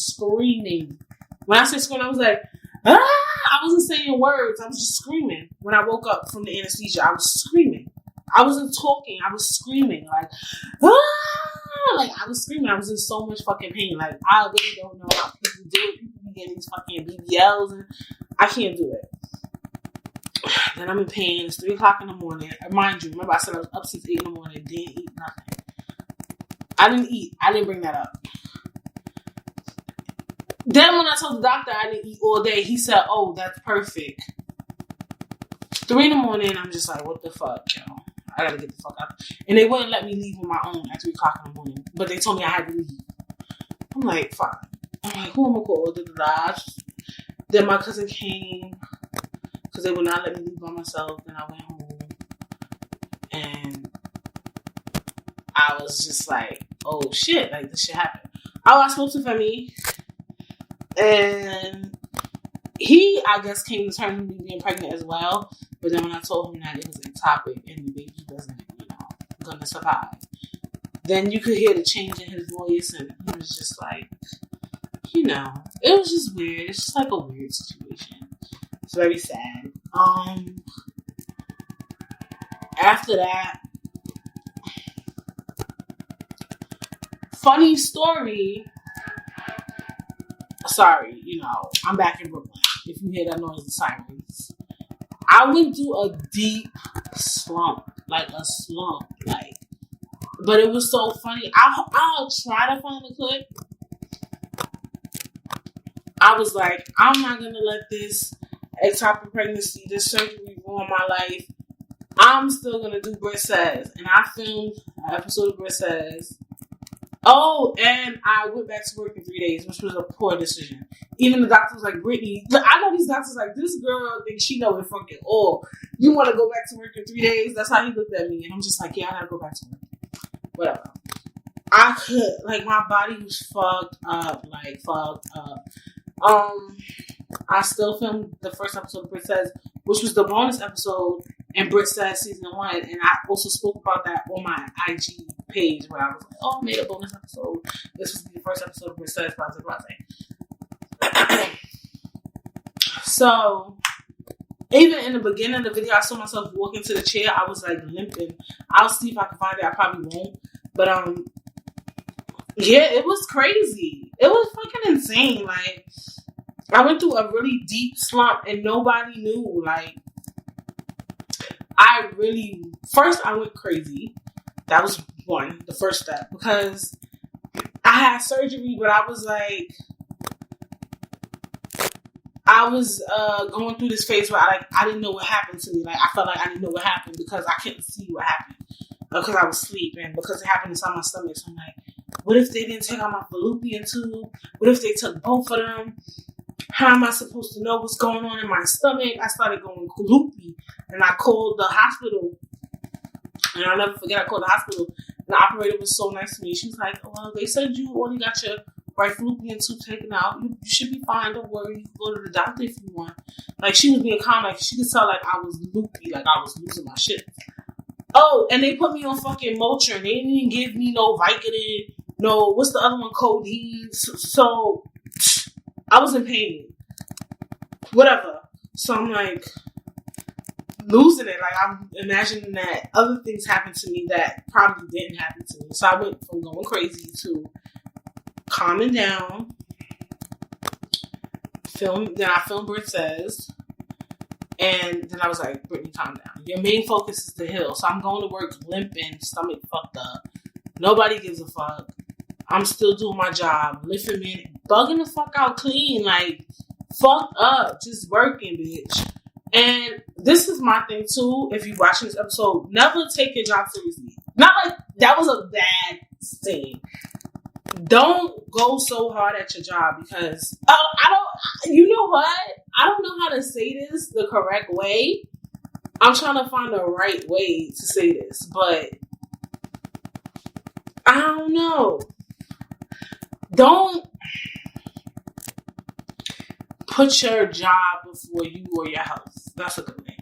screaming. When I say screaming, I was like, ah! I wasn't saying words. I was just screaming. When I woke up from the anesthesia, I was screaming. I wasn't talking. I was screaming. Like, ah! Like, I was screaming. I was in so much fucking pain. Like, I really don't know how people do it. People be getting these fucking BBLs, and I can't do it. Then I'm in pain. It's 3 o'clock in the morning. Mind you, remember I said I was up since 8 in the morning. Didn't eat nothing. I didn't eat. I didn't bring that up. Then when I told the doctor I didn't eat all day, he said, oh, that's perfect. 3 in the morning, I'm just like, what the fuck, yo? I gotta get the fuck out. And they wouldn't let me leave on my own at 3 o'clock in the morning. But they told me I had to leave. I'm like, fine. I'm like, who am I call? Then my cousin came. Because they would not let me leave by myself. Then I went home. And I was just like, oh shit, like this shit happened. I spoke to Femi. And he, I guess, came to terms with me being pregnant as well. But then when I told him that it was ectopic and the baby wasn't, gonna survive, then you could hear the change in his voice. And he was just like, it was just weird. It's just like a weird situation. It's very sad. After that, funny story. Sorry, I'm back in Brooklyn. If you hear that noise, the sirens. I went through a deep slump, like, but it was so funny. I'll try to find the clip. I was like, I'm not gonna let this ectopic pregnancy, this surgery ruin my life. I'm still gonna do Britt Says. And I filmed an episode of Britt Says. Oh, and I went back to work in 3 days, which was a poor decision. Even the doctor was like, Brittany, I know these doctors like, this girl thinks she know it fucking all. You want to go back to work in 3 days? That's how he looked at me. And I'm just like, yeah, I gotta go back to work. Whatever. I could, like, my body was fucked up. I still filmed the first episode of Britt Says, which was the bonus episode in Britt Says season 1, and I also spoke about that on my IG page where I was like, oh, I made a bonus episode. This was the first episode of Britt Says, blah, blah, blah. So, even in the beginning of the video, I saw myself walking to the chair. I was like limping. I'll see if I can find it. I probably won't. But, yeah, it was crazy. It was fucking insane. Like, I went through a really deep slump and nobody knew. Like, first I went crazy. That was the first step, because I had surgery, but I was like, going through this phase where I didn't know what happened to me. Like, I felt like I didn't know what happened because I couldn't see what happened, because I was sleeping, because it happened inside my stomach. So I'm like, what if they didn't take out my fallopian tube? What if they took both of them? How am I supposed to know what's going on in my stomach? I started going loopy, and I called the hospital. And I'll never forget, I called the hospital, and the operator was so nice to me. She was like, well, they said you only got your right fallopian tube taken out. You should be fine. Don't worry. You can go to the doctor if you want. Like, she was being calm. Like, she could tell, like, I was loopy. Like, I was losing my shit. Oh, and they put me on fucking Motrin. They didn't even give me no Vicodin. No, what's the other one? Codeine. So I was in pain. Whatever. So I'm like losing it. Like, I'm imagining that other things happened to me that probably didn't happen to me. So I went from going crazy to calming down. Then I filmed Britt Says. And then I was like, Brittany, calm down. Your main focus is the hill. So I'm going to work limping, stomach fucked up. Nobody gives a fuck. I'm still doing my job, lifting men, bugging the fuck out clean, like, fucked up, just working, bitch. And this is my thing, too, if you're watching this episode, never take your job seriously. Not like that was a bad thing. Don't go so hard at your job, because, you know what? I don't know how to say this the correct way. I'm trying to find the right way to say this, but I don't know. Don't put your job before you or your health. That's a good thing.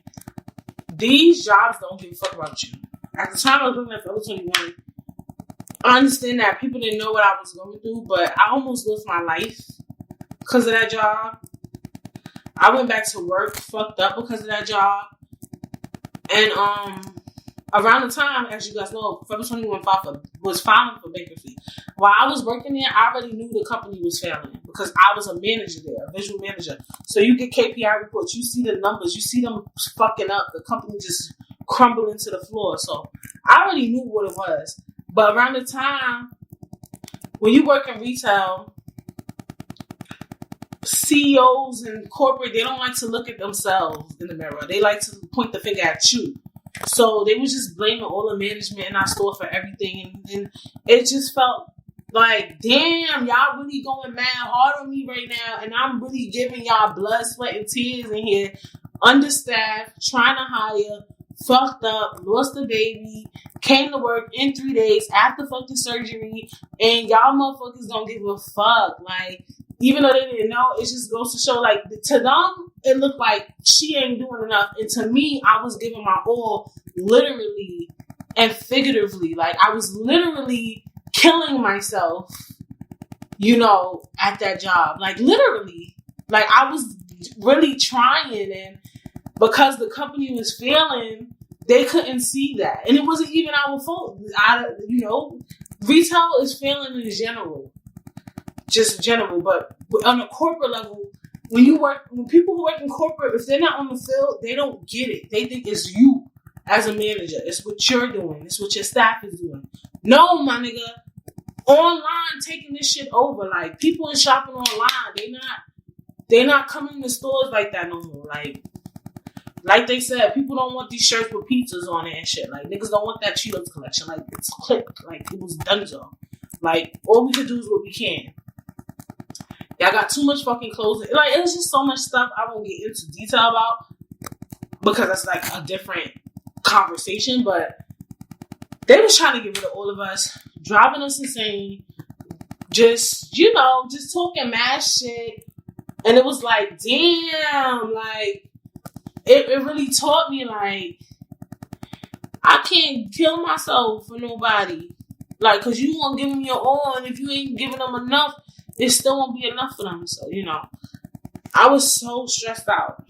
These jobs don't give a fuck about you. At the time I was looking at Forever 21, I understand that people didn't know what I was going through, but I almost lost my life because of that job. I went back to work fucked up because of that job. And around the time, as you guys know, Forever 21 was filing for bankruptcy. While I was working there, I already knew the company was failing because I was a manager there, a visual manager. So you get KPI reports, you see the numbers, you see them fucking up, the company just crumbling to the floor. So I already knew what it was. But around the time, when you work in retail, CEOs and corporate, they don't like to look at themselves in the mirror. They like to point the finger at you. So they was just blaming all the management in our store for everything. And it just felt like, damn, y'all really going mad hard on me right now. And I'm really giving y'all blood, sweat, and tears in here. Understaffed, trying to hire, fucked up, lost a baby, came to work in 3 days after fucking surgery. And y'all motherfuckers don't give a fuck. Like, even though they didn't know, it just goes to show, like, to them, it looked like she ain't doing enough. And to me, I was giving my all, literally and figuratively. Like, I was literally killing myself, you know, at that job. Like, literally. Like, I was really trying. And because the company was failing, they couldn't see that. And it wasn't even our fault. Retail is failing in general. Just general, but on a corporate level, when people who work in corporate, if they're not on the field, they don't get it. They think it's you as a manager. It's what you're doing. It's what your staff is doing. No, my nigga. Online taking this shit over. Like, people in shopping online, they not coming to stores like that no more. Like they said, people don't want these shirts with pizzas on it and shit. Like, niggas don't want that Cheetos collection. Like, it's clipped. Like, it was done so. Like, all we could do is what we can. Y'all got too much fucking clothes. Like, it was just so much stuff I won't get into detail about because it's like a different conversation. But they was trying to get rid of all of us, driving us insane, just talking mad shit. And it was like, damn, like, it really taught me, like, I can't kill myself for nobody. Like, because you won't give them your all, and if you ain't giving them enough, it still won't be enough for them. So, I was so stressed out.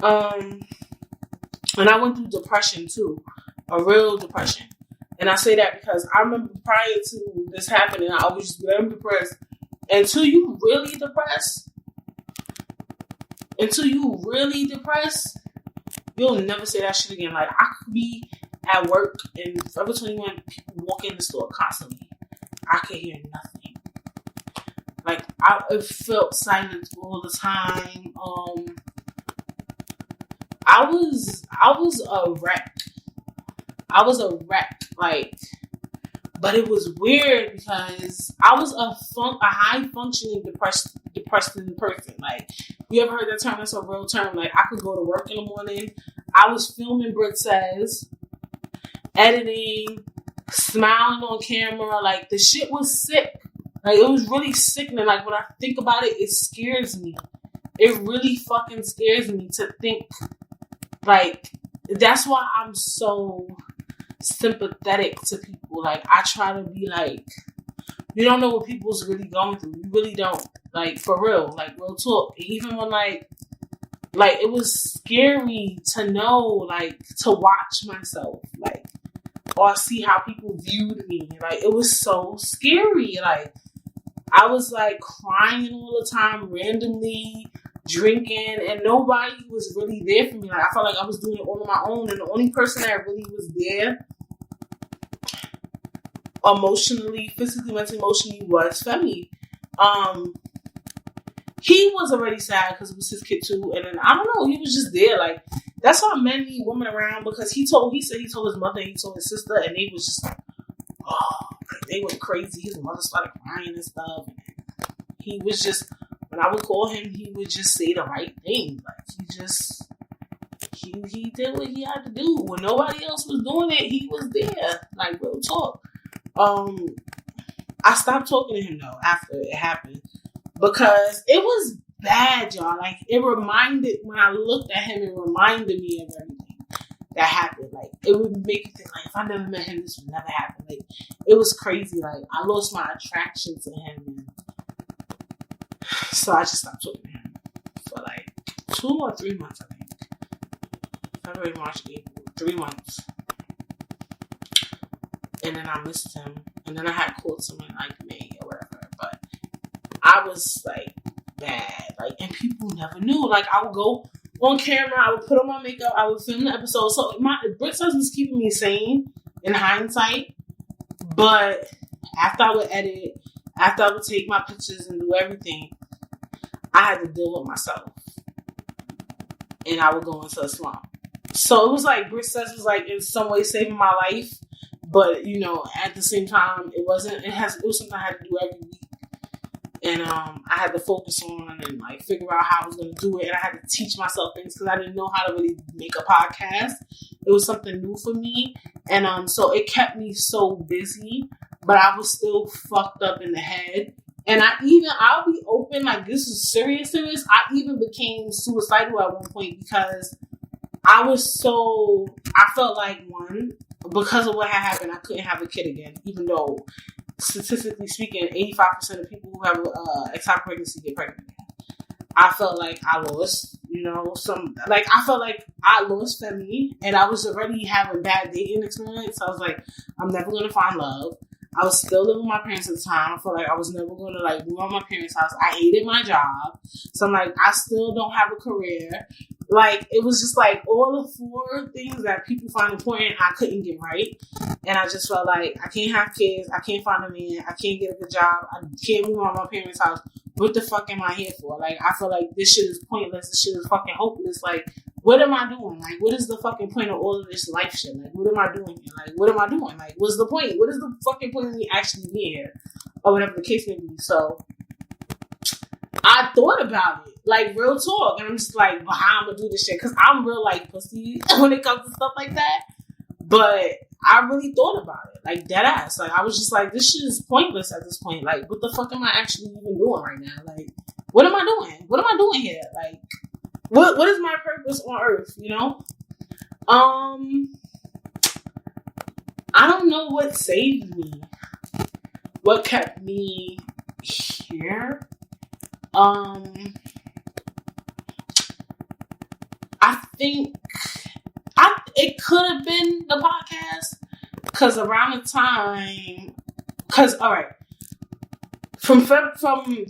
And I went through depression, too. A real depression. And I say that because I remember prior to this happening, I always just be like, I'm depressed. Until you really depressed, you'll never say that shit again. Like, I could be at work and Forever 21 people walk in the store constantly. I could hear nothing. Like, I felt silence all the time. I was a wreck. Like, but it was weird because I was a high functioning depressed person. Like, you ever heard that term? That's a real term. Like, I could go to work in the morning. I was filming Brit Says, editing, smiling on camera. Like, the shit was sick. Like, it was really sickening. Like, when I think about it, it scares me. It really fucking scares me to think. Like, that's why I'm so sympathetic to people. Like, I try to be like, you don't know what people's really going through. You really don't. Like, for real. Like, real talk. Even when, like, it was scary to know, like, to watch myself. Like, or see how people viewed me. Like, it was so scary. Like, I was, like, crying all the time, randomly, drinking, and nobody was really there for me. Like, I felt like I was doing it all on my own, and the only person that really was there emotionally, physically, mentally, emotionally was Femi. He was already sad because it was his kid too, and then I don't know, he was just there. Like, that's why men need women around, because he said he told his mother, he told his sister, and they was just like, like, they went crazy. His mother started crying and stuff. And he was just, when I would call him, he would just say the right thing. Like, he did what he had to do. When nobody else was doing it, he was there. Like, real talk. I stopped talking to him though after it happened because it was bad, y'all. Like, when I looked at him, it reminded me of everything that happened. Like, it would make you think, like, if I never met him, this would never happen. Like, it was crazy. Like, I lost my attraction to him, and so I just stopped talking to him for like 2 or 3 months, I think. February, March, April, 3 months. And then I missed him. And then I had caught him in like May or whatever. But I was like bad. Like, and people never knew. Like, I would go on camera, I would put on my makeup, I would film the episode. So Brit Says was keeping me sane in hindsight. But after I would edit, after I would take my pictures and do everything, I had to deal with myself. And I would go into a slump. So it was like, Brit Says was like in some way saving my life. But, at the same time, it wasn't. It was something I had to do every week. And I had to focus on and, like, figure out how I was going to do it. And I had to teach myself things because I didn't know how to really make a podcast. It was something new for me. And so it kept me so busy. But I was still fucked up in the head. And I'll be open, like, this is serious. I even became suicidal at one point because I felt like, one, because of what had happened, I couldn't have a kid again, even though, statistically speaking, 85% of people who have ectopic pregnancy get pregnant again. I felt like I lost, I felt like I lost Femi, and I was already having bad dating experience. So I was like, I'm never going to find love. I was still living with my parents at the time. I felt like I was never going to like move out my parents' house. I hated my job. So I'm like, I still don't have a career. Like, it was just like all the 4 things that people find important, I couldn't get right. And I just felt like I can't have kids. I can't find a man. I can't get a good job. I can't move out my parents' house. What the fuck am I here for? Like, I feel like this shit is pointless. This shit is fucking hopeless. Like, what am I doing? Like, what is the fucking point of all of this life shit? Like, what am I doing here? Like, what am I doing? Like, what's the point? What is the fucking point of me actually being here? Or whatever the case may be. So, I thought about it. Like, real talk. And I'm just like, well, how I'm gonna do this shit? Because I'm real, like, pussy when it comes to stuff like that. But I really thought about it. Like, dead ass. Like, I was just like, this shit is pointless at this point. Like, what the fuck am I actually even doing right now? Like, what am I doing? What am I doing here? Like, what is my purpose on earth, you know? I don't know what saved me. What kept me here? I think it could have been the podcast, because around the time, all right, from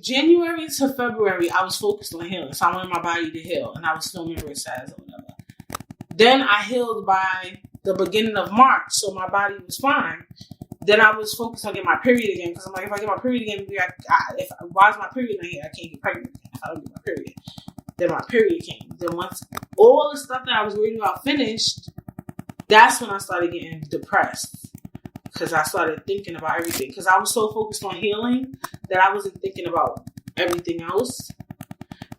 January to February, I was focused on healing, so I wanted my body to heal, and I was filming Rich Says or whatever. Then I healed by the beginning of March, so my body was fine. Then I was focused on getting my period again, because I'm like, if I get my period again, why is my period not here? I can't get pregnant again if I don't get my period. Then my period came. Then once all the stuff that I was worried about finished, that's when I started getting depressed, because I started thinking about everything. Because I was so focused on healing that I wasn't thinking about everything else.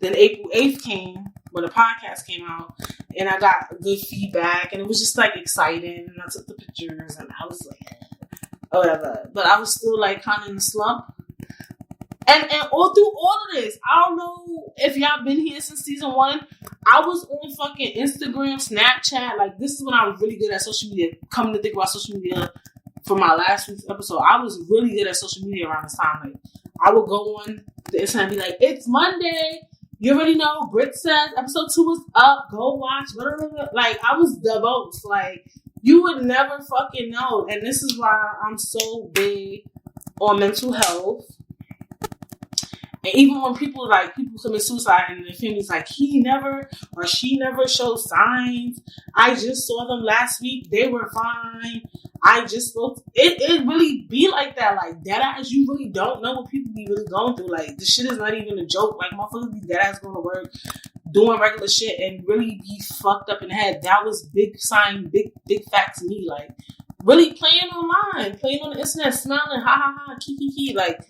Then April 8th came, when the podcast came out, and I got good feedback, and it was just like exciting, and I took the pictures, and I was like, whatever. But I was still like kind of in the slump. And all through all of this, I don't know if y'all been here since season 1. I was on fucking Instagram, Snapchat. Like, this is when I was really good at social media. Coming to think about social media for my last week's episode, I was really good at social media around this time. Like, I would go on the Instagram and be like, it's Monday. You already know, Brit says episode 2 is up. Go watch. Blah, blah, blah. Like, I was the most. Like, you would never fucking know. And this is why I'm so big on mental health. And even when people commit suicide and the family's like, he never or she never shows signs. I just saw them last week. They were fine. I just looked. It really be like that. Like, dead ass, you really don't know what people be really going through. Like, this shit is not even a joke. Like, motherfuckers be dead ass going to work, doing regular shit, and really be fucked up in the head. That was big sign, big fact to me. Like, really playing online, playing on the internet, smiling, ha ha ha, kiki. Like,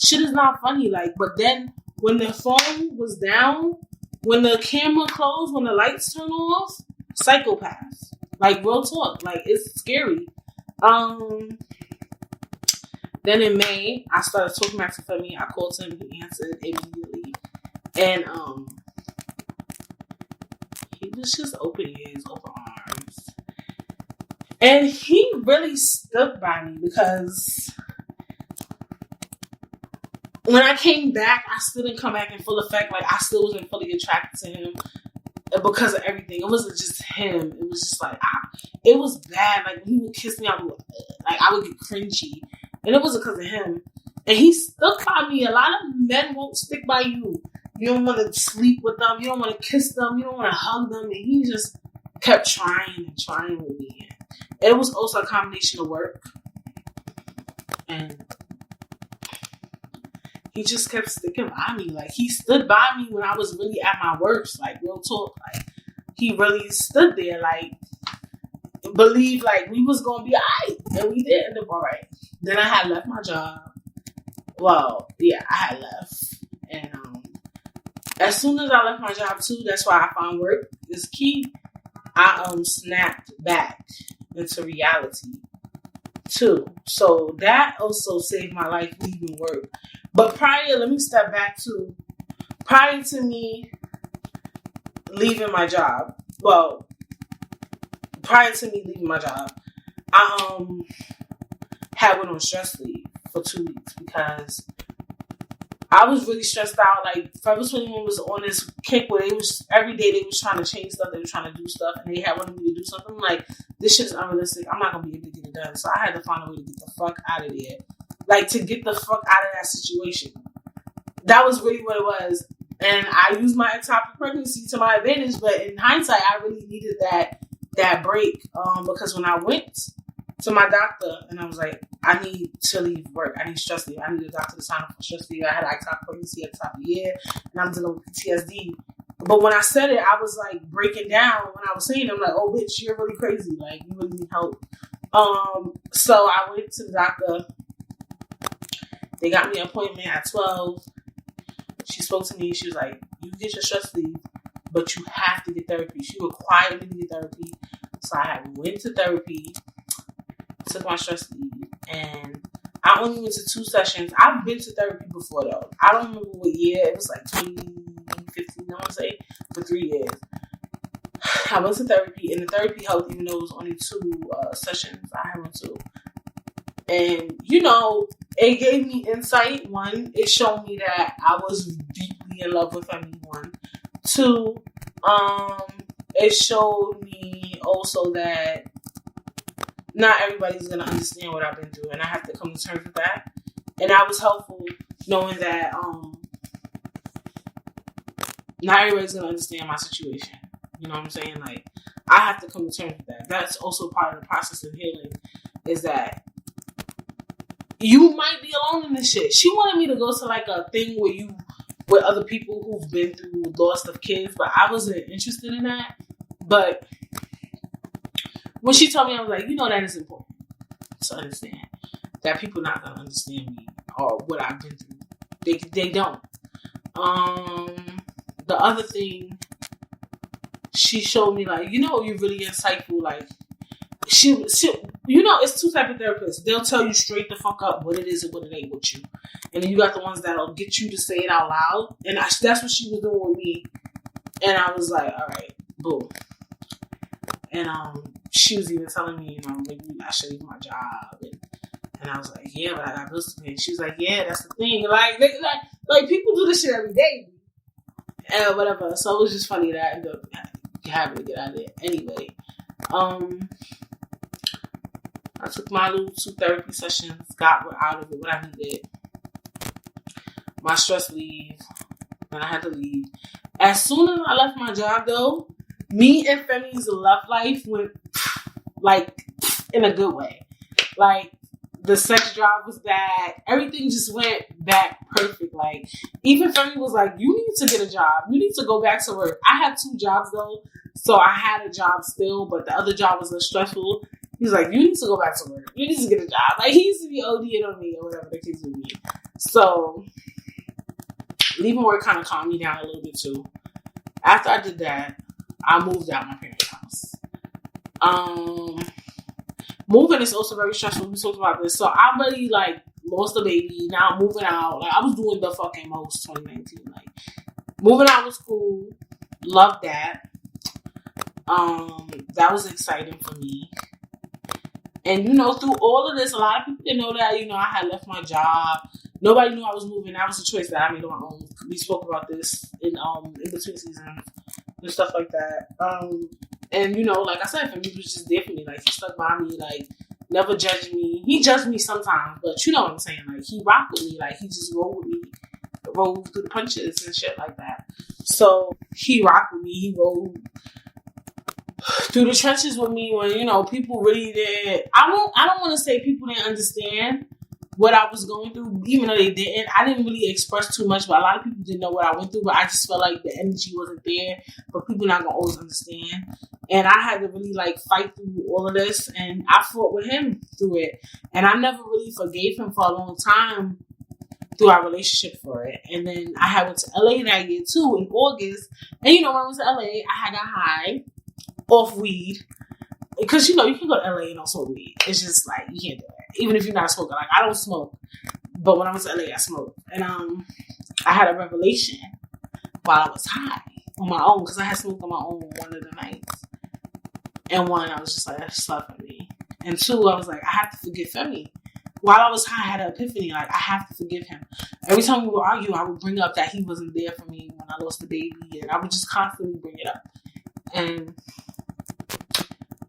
shit is not funny. Like, but then when the phone was down, when the camera closed, when the lights turn off, psychopaths. Like, real talk. Like, it's scary. Then in May, I started talking back to Femi. I called him. He answered immediately. And he was just open ears, open arms. And he really stuck by me, because when I came back, I still didn't come back in full effect. Like, I still wasn't fully attracted to him because of everything. It wasn't just him. It was just like, it was bad. Like, when he would kiss me, I would get cringy. And it wasn't because of him. And he stuck by me. A lot of men won't stick by you. You don't want to sleep with them. You don't want to kiss them. You don't want to hug them. And he just kept trying with me. And it was also a combination of work. And he just kept sticking by me. Like, he stood by me when I was really at my worst. Like, real talk. Like, he really stood there. Like, believed, like, we was going to be alright. And we did end up alright. Then I had left my job. Well, yeah, I had left. And as soon as I left my job, too, that's why I found work is key. I snapped back into reality, too. So that also saved my life leaving work. But let me step back too. Prior to me leaving my job, I had went on stress leave for 2 weeks, because I was really stressed out. Like, Forever 21 was on this kick where they was, every day they was trying to change stuff. They were trying to do stuff. And they had wanted me to do something. I'm like, this shit is unrealistic. I'm not going to be able to get it done. So I had to find a way to get the fuck out of there. Like, to get the fuck out of that situation. That was really what it was. And I used my ectopic pregnancy to my advantage. But in hindsight, I really needed that break. Because when I went to my doctor and I was like, I need to leave work. I need stress leave. I need a doctor to sign up for stress leave. I had ectopic pregnancy at the top of the year and I'm dealing with PTSD. But when I said it, I was like breaking down when I was saying it. I'm like, oh, bitch, you're really crazy. Like, you really need help. So I went to the doctor. They got me an appointment at 12. She spoke to me. She was like, you get your stress leave, but you have to get therapy. She required me to get therapy. So I went to therapy, took my stress leave, and I only went to 2 sessions. I've been to therapy before, though. I don't remember what year. It was like 2015, I want to say, for 3 years. I went to therapy, and the therapy helped, even though it was only 2 sessions I went to. And, you know, it gave me insight. 1, it showed me that I was deeply in love with Femi. 1. 2, it showed me also that not everybody's going to understand what I've been through, and I have to come to terms with that. And that was helpful, knowing that not everybody's going to understand my situation. You know what I'm saying? Like, I have to come to terms with that. That's also part of the process of healing, is that you might be alone in this shit. She wanted me to go to like a thing with other people who've been through loss of kids, but I wasn't interested in that. But when she told me, I was like, you know, that is important to understand. That people not going to understand me or what I've been through. They don't. The other thing, she showed me, like, you know, you're really insightful. Like, she you know, it's 2 types of therapists. They'll tell you straight the fuck up what it is and what it ain't with you. And then you got the ones that'll get you to say it out loud. And that's what she was doing with me. And I was like, all right, boom. And she was even telling me, you know, maybe I should leave my job. And I was like, yeah, but I got bills to pay. She was like, yeah, that's the thing. Like people do this shit every day. And whatever. So it was just funny that I ended up having to get out of there. Anyway, I took my little 2 therapy sessions, got out of it what I needed. My stress leave, and I had to leave. As soon as I left my job, though, me and Femi's love life went, like, in a good way. Like, the sex drive was bad. Everything just went back perfect. Like, even Femi was like, you need to get a job. You need to go back to work. I had 2 jobs, though. So I had a job still, but the other job was less stressful. He's like, you need to go back to work. You need to get a job. Like, he used to be ODing on me or whatever the case would be. So, leaving work kind of calmed me down a little bit, too. After I did that, I moved out my parents' house. Moving is also very stressful. We talked about this. So, I already, like, lost a baby. Now I'm moving out. Like, I was doing the fucking most 2019. Like, moving out was cool. Loved that. That was exciting for me. And, you know, through all of this, a lot of people didn't know that, you know, I had left my job. Nobody knew I was moving. That was a choice that I made on my own. We spoke about this in between seasons and stuff like that. And, you know, like I said, for me, it was just there for me. Like, he stuck by me, like, never judged me. He judged me sometimes, but you know what I'm saying? Like, he rocked with me. Like, he just rolled with me, rolled through the punches and shit like that. So, he rocked with me. He rolled through the trenches with me when, you know, people really did. I don't want to say people didn't understand what I was going through, even though they didn't. I didn't really express too much, but a lot of people didn't know what I went through, but I just felt like the energy wasn't there, but people not gonna always understand. And I had to really, like, fight through all of this, and I fought with him through it. And I never really forgave him for a long time through our relationship for it. And then I went to LA that year too in August. And, you know, when I went to LA, I got high off weed. Because, you know, you can go to LA and don't smoke weed. It's just like, you can't do it. Even if you're not a smoker. Like, I don't smoke. But when I went to LA, I smoked. And I had a revelation while I was high on my own. Because I had smoked on my own one of the nights. And 1, I was just like, that's not for me. And 2, I was like, I have to forgive Femi. while I was high, I had an epiphany. Like, I have to forgive him. Every time we would argue, I would bring up that he wasn't there for me when I lost the baby, and I would just constantly bring it up. And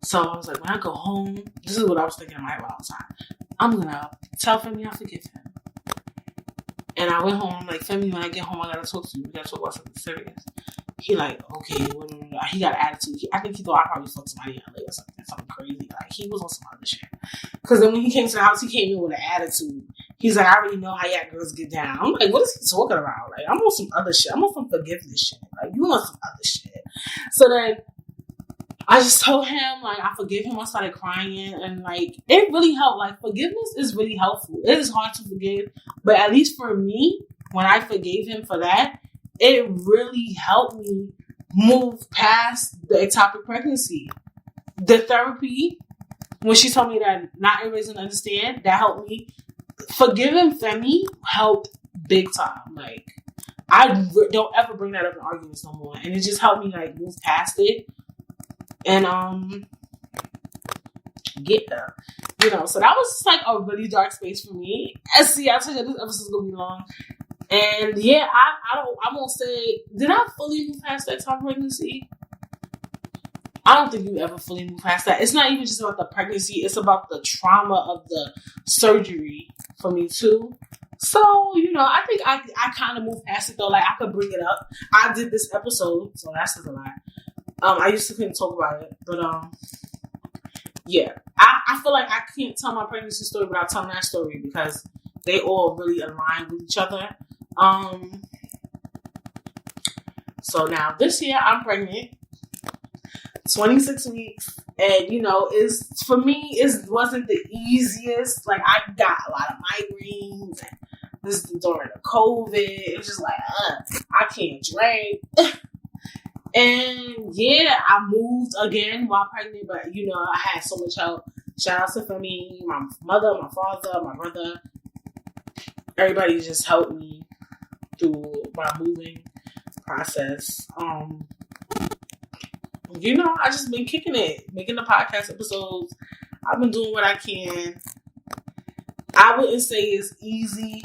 so I was like, when I go home, this is what I was thinking in my head while I was high. I'm gonna tell Femi I forgive him. And I went home. I'm like, Femi, when I get home, I gotta talk to you. We gotta talk about something serious. He like, okay, he got an attitude. I think he thought I probably fucked somebody in LA or something crazy. Like, he was on some other shit. Because then when he came to the house, he came in with an attitude. He's like, I already know how y'all girls get down. I'm like, what is he talking about? Like, I'm on some other shit. I'm on some forgiveness shit. Like, you on some other shit. So then I just told him, like, I forgive him. I started crying. And, like, it really helped. Like, forgiveness is really helpful. It is hard to forgive. But at least for me, when I forgave him for that, it really helped me move past the ectopic pregnancy. The therapy, when she told me that not everybody's going to understand, that helped me. Forgiving Femi helped big time. Like, I don't ever bring that up in arguments no more. And it just helped me, like, move past it. And, get there. You know, so that was, like, a really dark space for me. And see, I told you this episode's going to be long. And yeah, I won't say, did I fully move past that time pregnancy? I don't think you ever fully move past that. It's not even just about the pregnancy. It's about the trauma of the surgery for me too. So, you know, I think I kind of moved past it though. Like, I could bring it up. I did this episode, so that says a lot. I used to couldn't talk about it, but yeah. I feel like I can't tell my pregnancy story without telling that story because they all really align with each other. So now this year I'm pregnant, 26 weeks, and you know, for me, it wasn't the easiest. Like, I got a lot of migraines, and this is during the COVID. It was just like, I can't drink. And yeah, I moved again while pregnant, but you know, I had so much help. Shout out to Femi, my mother, my father, my brother. Everybody just helped me through my moving process. You know, I just been kicking it, making the podcast episodes. I've been doing what I can. I wouldn't say it's easy.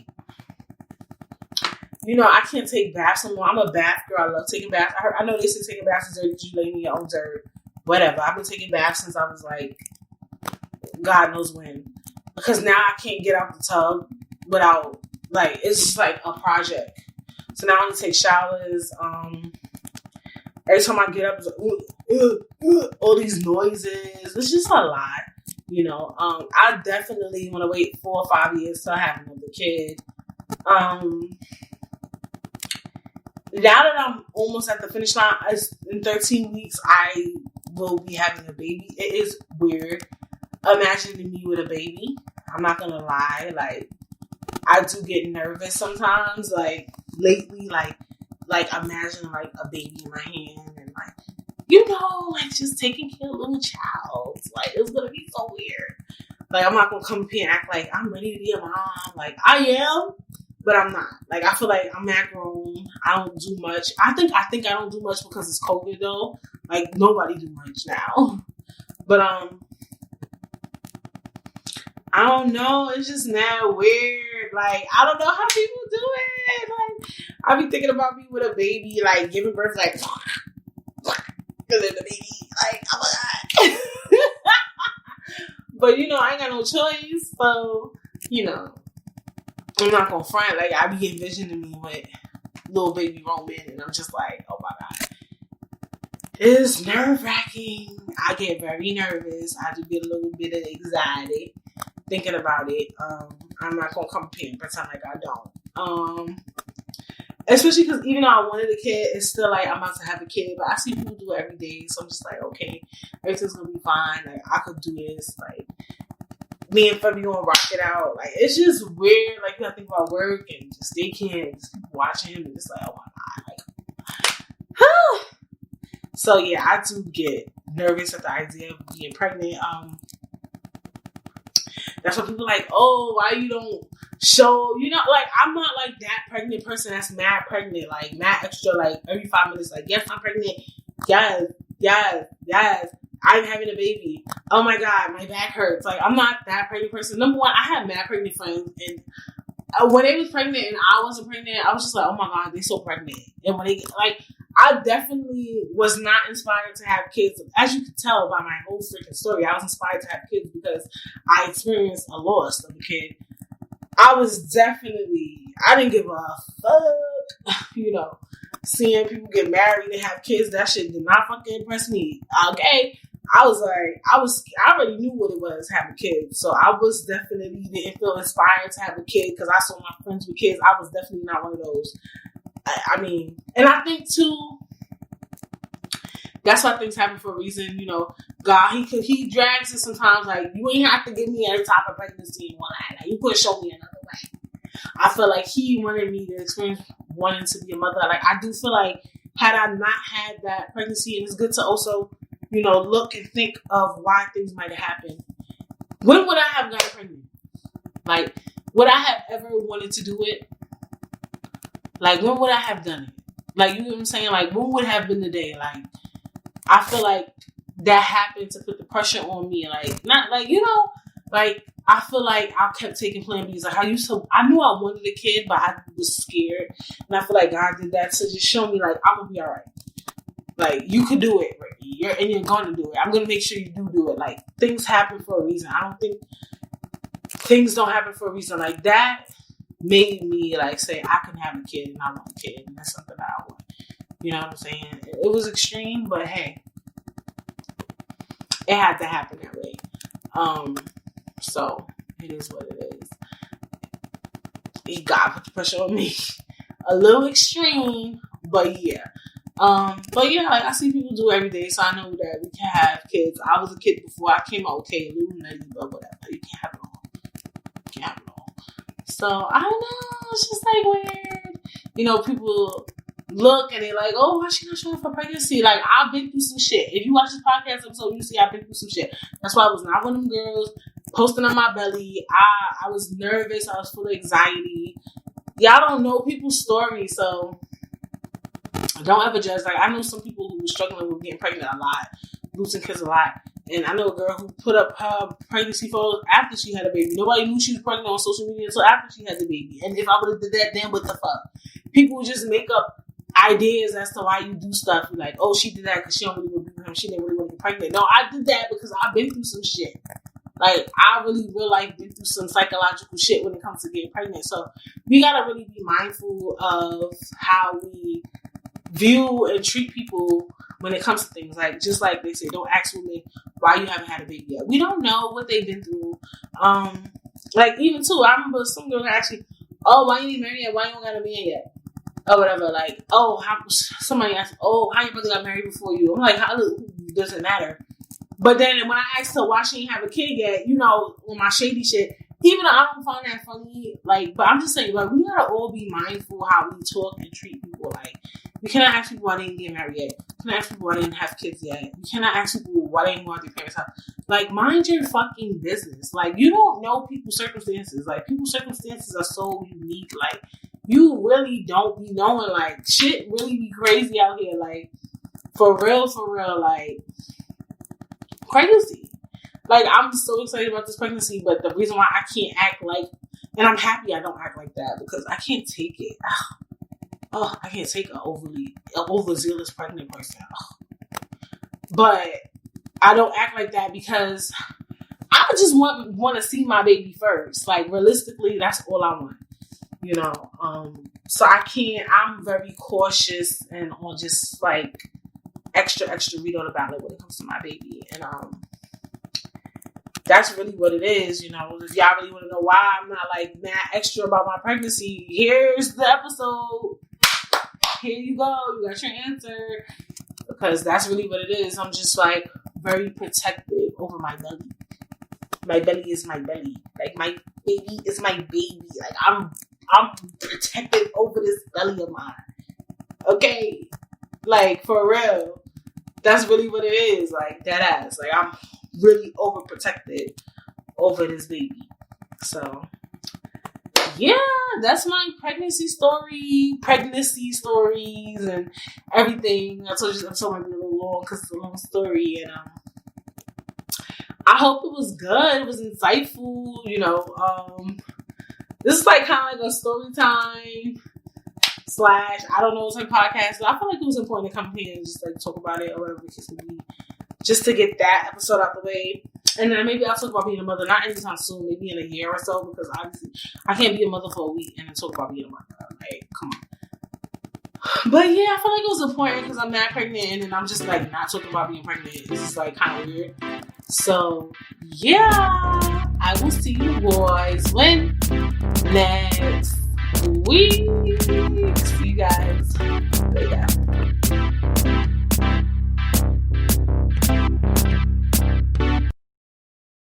You know, I can't take baths anymore. I'm a bath girl. I love taking baths. I know they say taking baths is dirty because you lay in your own dirt. Whatever. I've been taking baths since I was like, God knows when. Because now I can't get out the tub without, like, it's just like a project. So now I only take showers. Every time I get up, it's like, all these noises. It's just a lot, you know. I definitely want to wait 4 or 5 years till I have another kid. Now that I'm almost at the finish line, in 13 weeks, I will be having a baby. It is weird imagining me with a baby. I'm not going to lie. Like, I do get nervous sometimes. Like, lately, like imagining, like, a baby in my hand and, like, you know, like, just taking care of a little child. Like, it's going to be so weird. Like, I'm not going to come up here and act like I'm ready to be a mom. Like, I am. But I'm not. Like, I feel like I'm that grown. I don't do much. I think I don't do much because it's COVID, though. Like, nobody do much now. But, I don't know. It's just now weird. Like, I don't know how people do it. Like, I be thinking about me with a baby, like, giving birth, like, and then the baby, like, oh my God. But, you know, I ain't got no choice. So, you know. I'm not gonna front, like, I be envisioning me with little baby Roman, and I'm just like, oh my God. It's nerve-wracking. I get very nervous. I do get a little bit of anxiety thinking about it. I'm not gonna come up here and pretend like I don't. Especially because even though I wanted a kid, it's still like I'm about to have a kid, but I see people do it every day, so I'm just like, okay, everything's gonna be fine. Like, I could do this. Like, me and Febby gonna rock it out. Like, it's just weird. Like, you gotta think about work and just daycare and just people watching him and it's like, oh my God. Like, so yeah, I do get nervous at the idea of being pregnant. That's why people are like, oh, why you don't show, you know, like, I'm not like that pregnant person that's mad pregnant, like mad extra, like every 5 minutes, like, yes, I'm pregnant. Yes. I'm having a baby. Oh my God, my back hurts. Like, I'm not that pregnant person. Number one, I have mad pregnant friends, and when they was pregnant and I wasn't pregnant, I was just like, oh my God, they're so pregnant. And when they, like, I definitely was not inspired to have kids. As you can tell by my whole freaking story, I was inspired to have kids because I experienced a loss of a kid. I didn't give a fuck, seeing people get married and have kids. That shit did not fucking impress me. Okay. I already knew what it was having kids. So I was definitely didn't feel inspired to have a kid because I saw my friends with kids. I was definitely not one of those. And I think too, that's why things happen for a reason. God, he drags it sometimes. Like, you ain't have to give me any type of pregnancy and all that. Like, you could show me another way. I feel like he wanted me to experience wanting to be a mother. Like, I do feel like had I not had that pregnancy, and it's good to also, look and think of why things might have happened. When would I have gotten pregnant? Like, would I have ever wanted to do it? Like, when would I have done it? Like, you know what I'm saying? Like, when would have been the day? Like, I feel like that happened to put the pressure on me. Like, not like, like, I feel like I kept taking Plan B's. Like, I knew I wanted a kid, but I was scared. And I feel like God did that to just show me, like, I'm going to be all right. Like, you could do it, Ricky. You're going to do it. I'm going to make sure you do it. Like, things happen for a reason. I don't think things don't happen for a reason. Like, that made me, like, say, I can have a kid and I want a kid. And that's something that I want. You know what I'm saying? It was extreme, but hey, it had to happen that way. So it is what it is. He got put the pressure on me. A little extreme, but yeah. Like, I see people do it every day, so I know that we can have kids. I was a kid before I came out, okay, a little nutty, but whatever. You can't have it all. So I don't know. It's just like weird. People look and they're like, oh, why she not showing for pregnancy? Like, I've been through some shit. If you watch this podcast episode, you see I've been through some shit. That's why I was not one of them girls posting on my belly. I was nervous. I was full of anxiety. Y'all don't know people's stories, so don't ever judge. Like, I know some people who were struggling with getting pregnant a lot, losing kids a lot. And I know a girl who put up her pregnancy photos after she had a baby. Nobody knew she was pregnant on social media until after she had the baby. And if I would have did that, then what the fuck? People just make up ideas as to why you do stuff. You're like, oh, she did that because she don't really want to be with him. She didn't really want to get pregnant. No, I did that because I've been through some shit. Like, I really, real life, been through some psychological shit when it comes to getting pregnant. So we gotta really be mindful of how we view and treat people when it comes to things. Like, just like they say, don't ask women why you haven't had a baby yet. We don't know what they've been through. Like, even too, I remember some girl actually, oh, why you ain't married yet? Why you don't got a man yet? Or whatever. Like, oh, somebody asked, oh, how your brother got married before you? I'm like, how doesn't matter. But then when I asked her why she ain't have a kid yet, on my shady shit, even though I don't find that funny, like, but I'm just saying, like, we gotta all be mindful how we talk and treat people. Like, we cannot ask people why they didn't get married yet. We cannot ask people why they didn't have kids yet. We cannot ask people why they didn't go out their parents' house. Like, mind your fucking business. Like, you don't know people's circumstances. Like, people's circumstances are so unique. Like, you really don't be knowing. Like, shit really be crazy out here. Like, for real, like, pregnancy. Like, I'm so excited about this pregnancy, but the reason why I can't act like, and I'm happy I don't act like that, because I can't take it. Oh, I can't take an overzealous pregnant person. But I don't act like that because I just want to see my baby first. Like, realistically, that's all I want. So I'm very cautious and on just like extra read on about it when it comes to my baby. And that's really what it is. If y'all really want to know why I'm not like mad extra about my pregnancy, here's the episode. Here you go. You got your answer. Because that's really what it is. I'm just like very protective over my belly. My belly is my belly. Like, my baby is my baby. Like, I'm protective over this belly of mine. Okay? Like, for real. That's really what it is. Like, that ass. Like, I'm really overprotected over this baby. So, yeah, that's my pregnancy stories and everything. I told you this episode might be a little long because it's a long story. And I hope it was good. It was insightful. You know, this is like kind of like a story time / I don't know, type podcast. But I feel like it was important to come here and just like talk about it or whatever the case may be, just to get that episode out the way. And then maybe I'll talk about being a mother, not anytime soon, maybe in a year or so, because obviously I can't be a mother for a week and then talk about being a mother. Like, come on. But yeah, I feel like it was important because I'm not pregnant and I'm just like not talking about being pregnant. It's just like kind of weird. So yeah, I will see you boys when next week. See you guys later.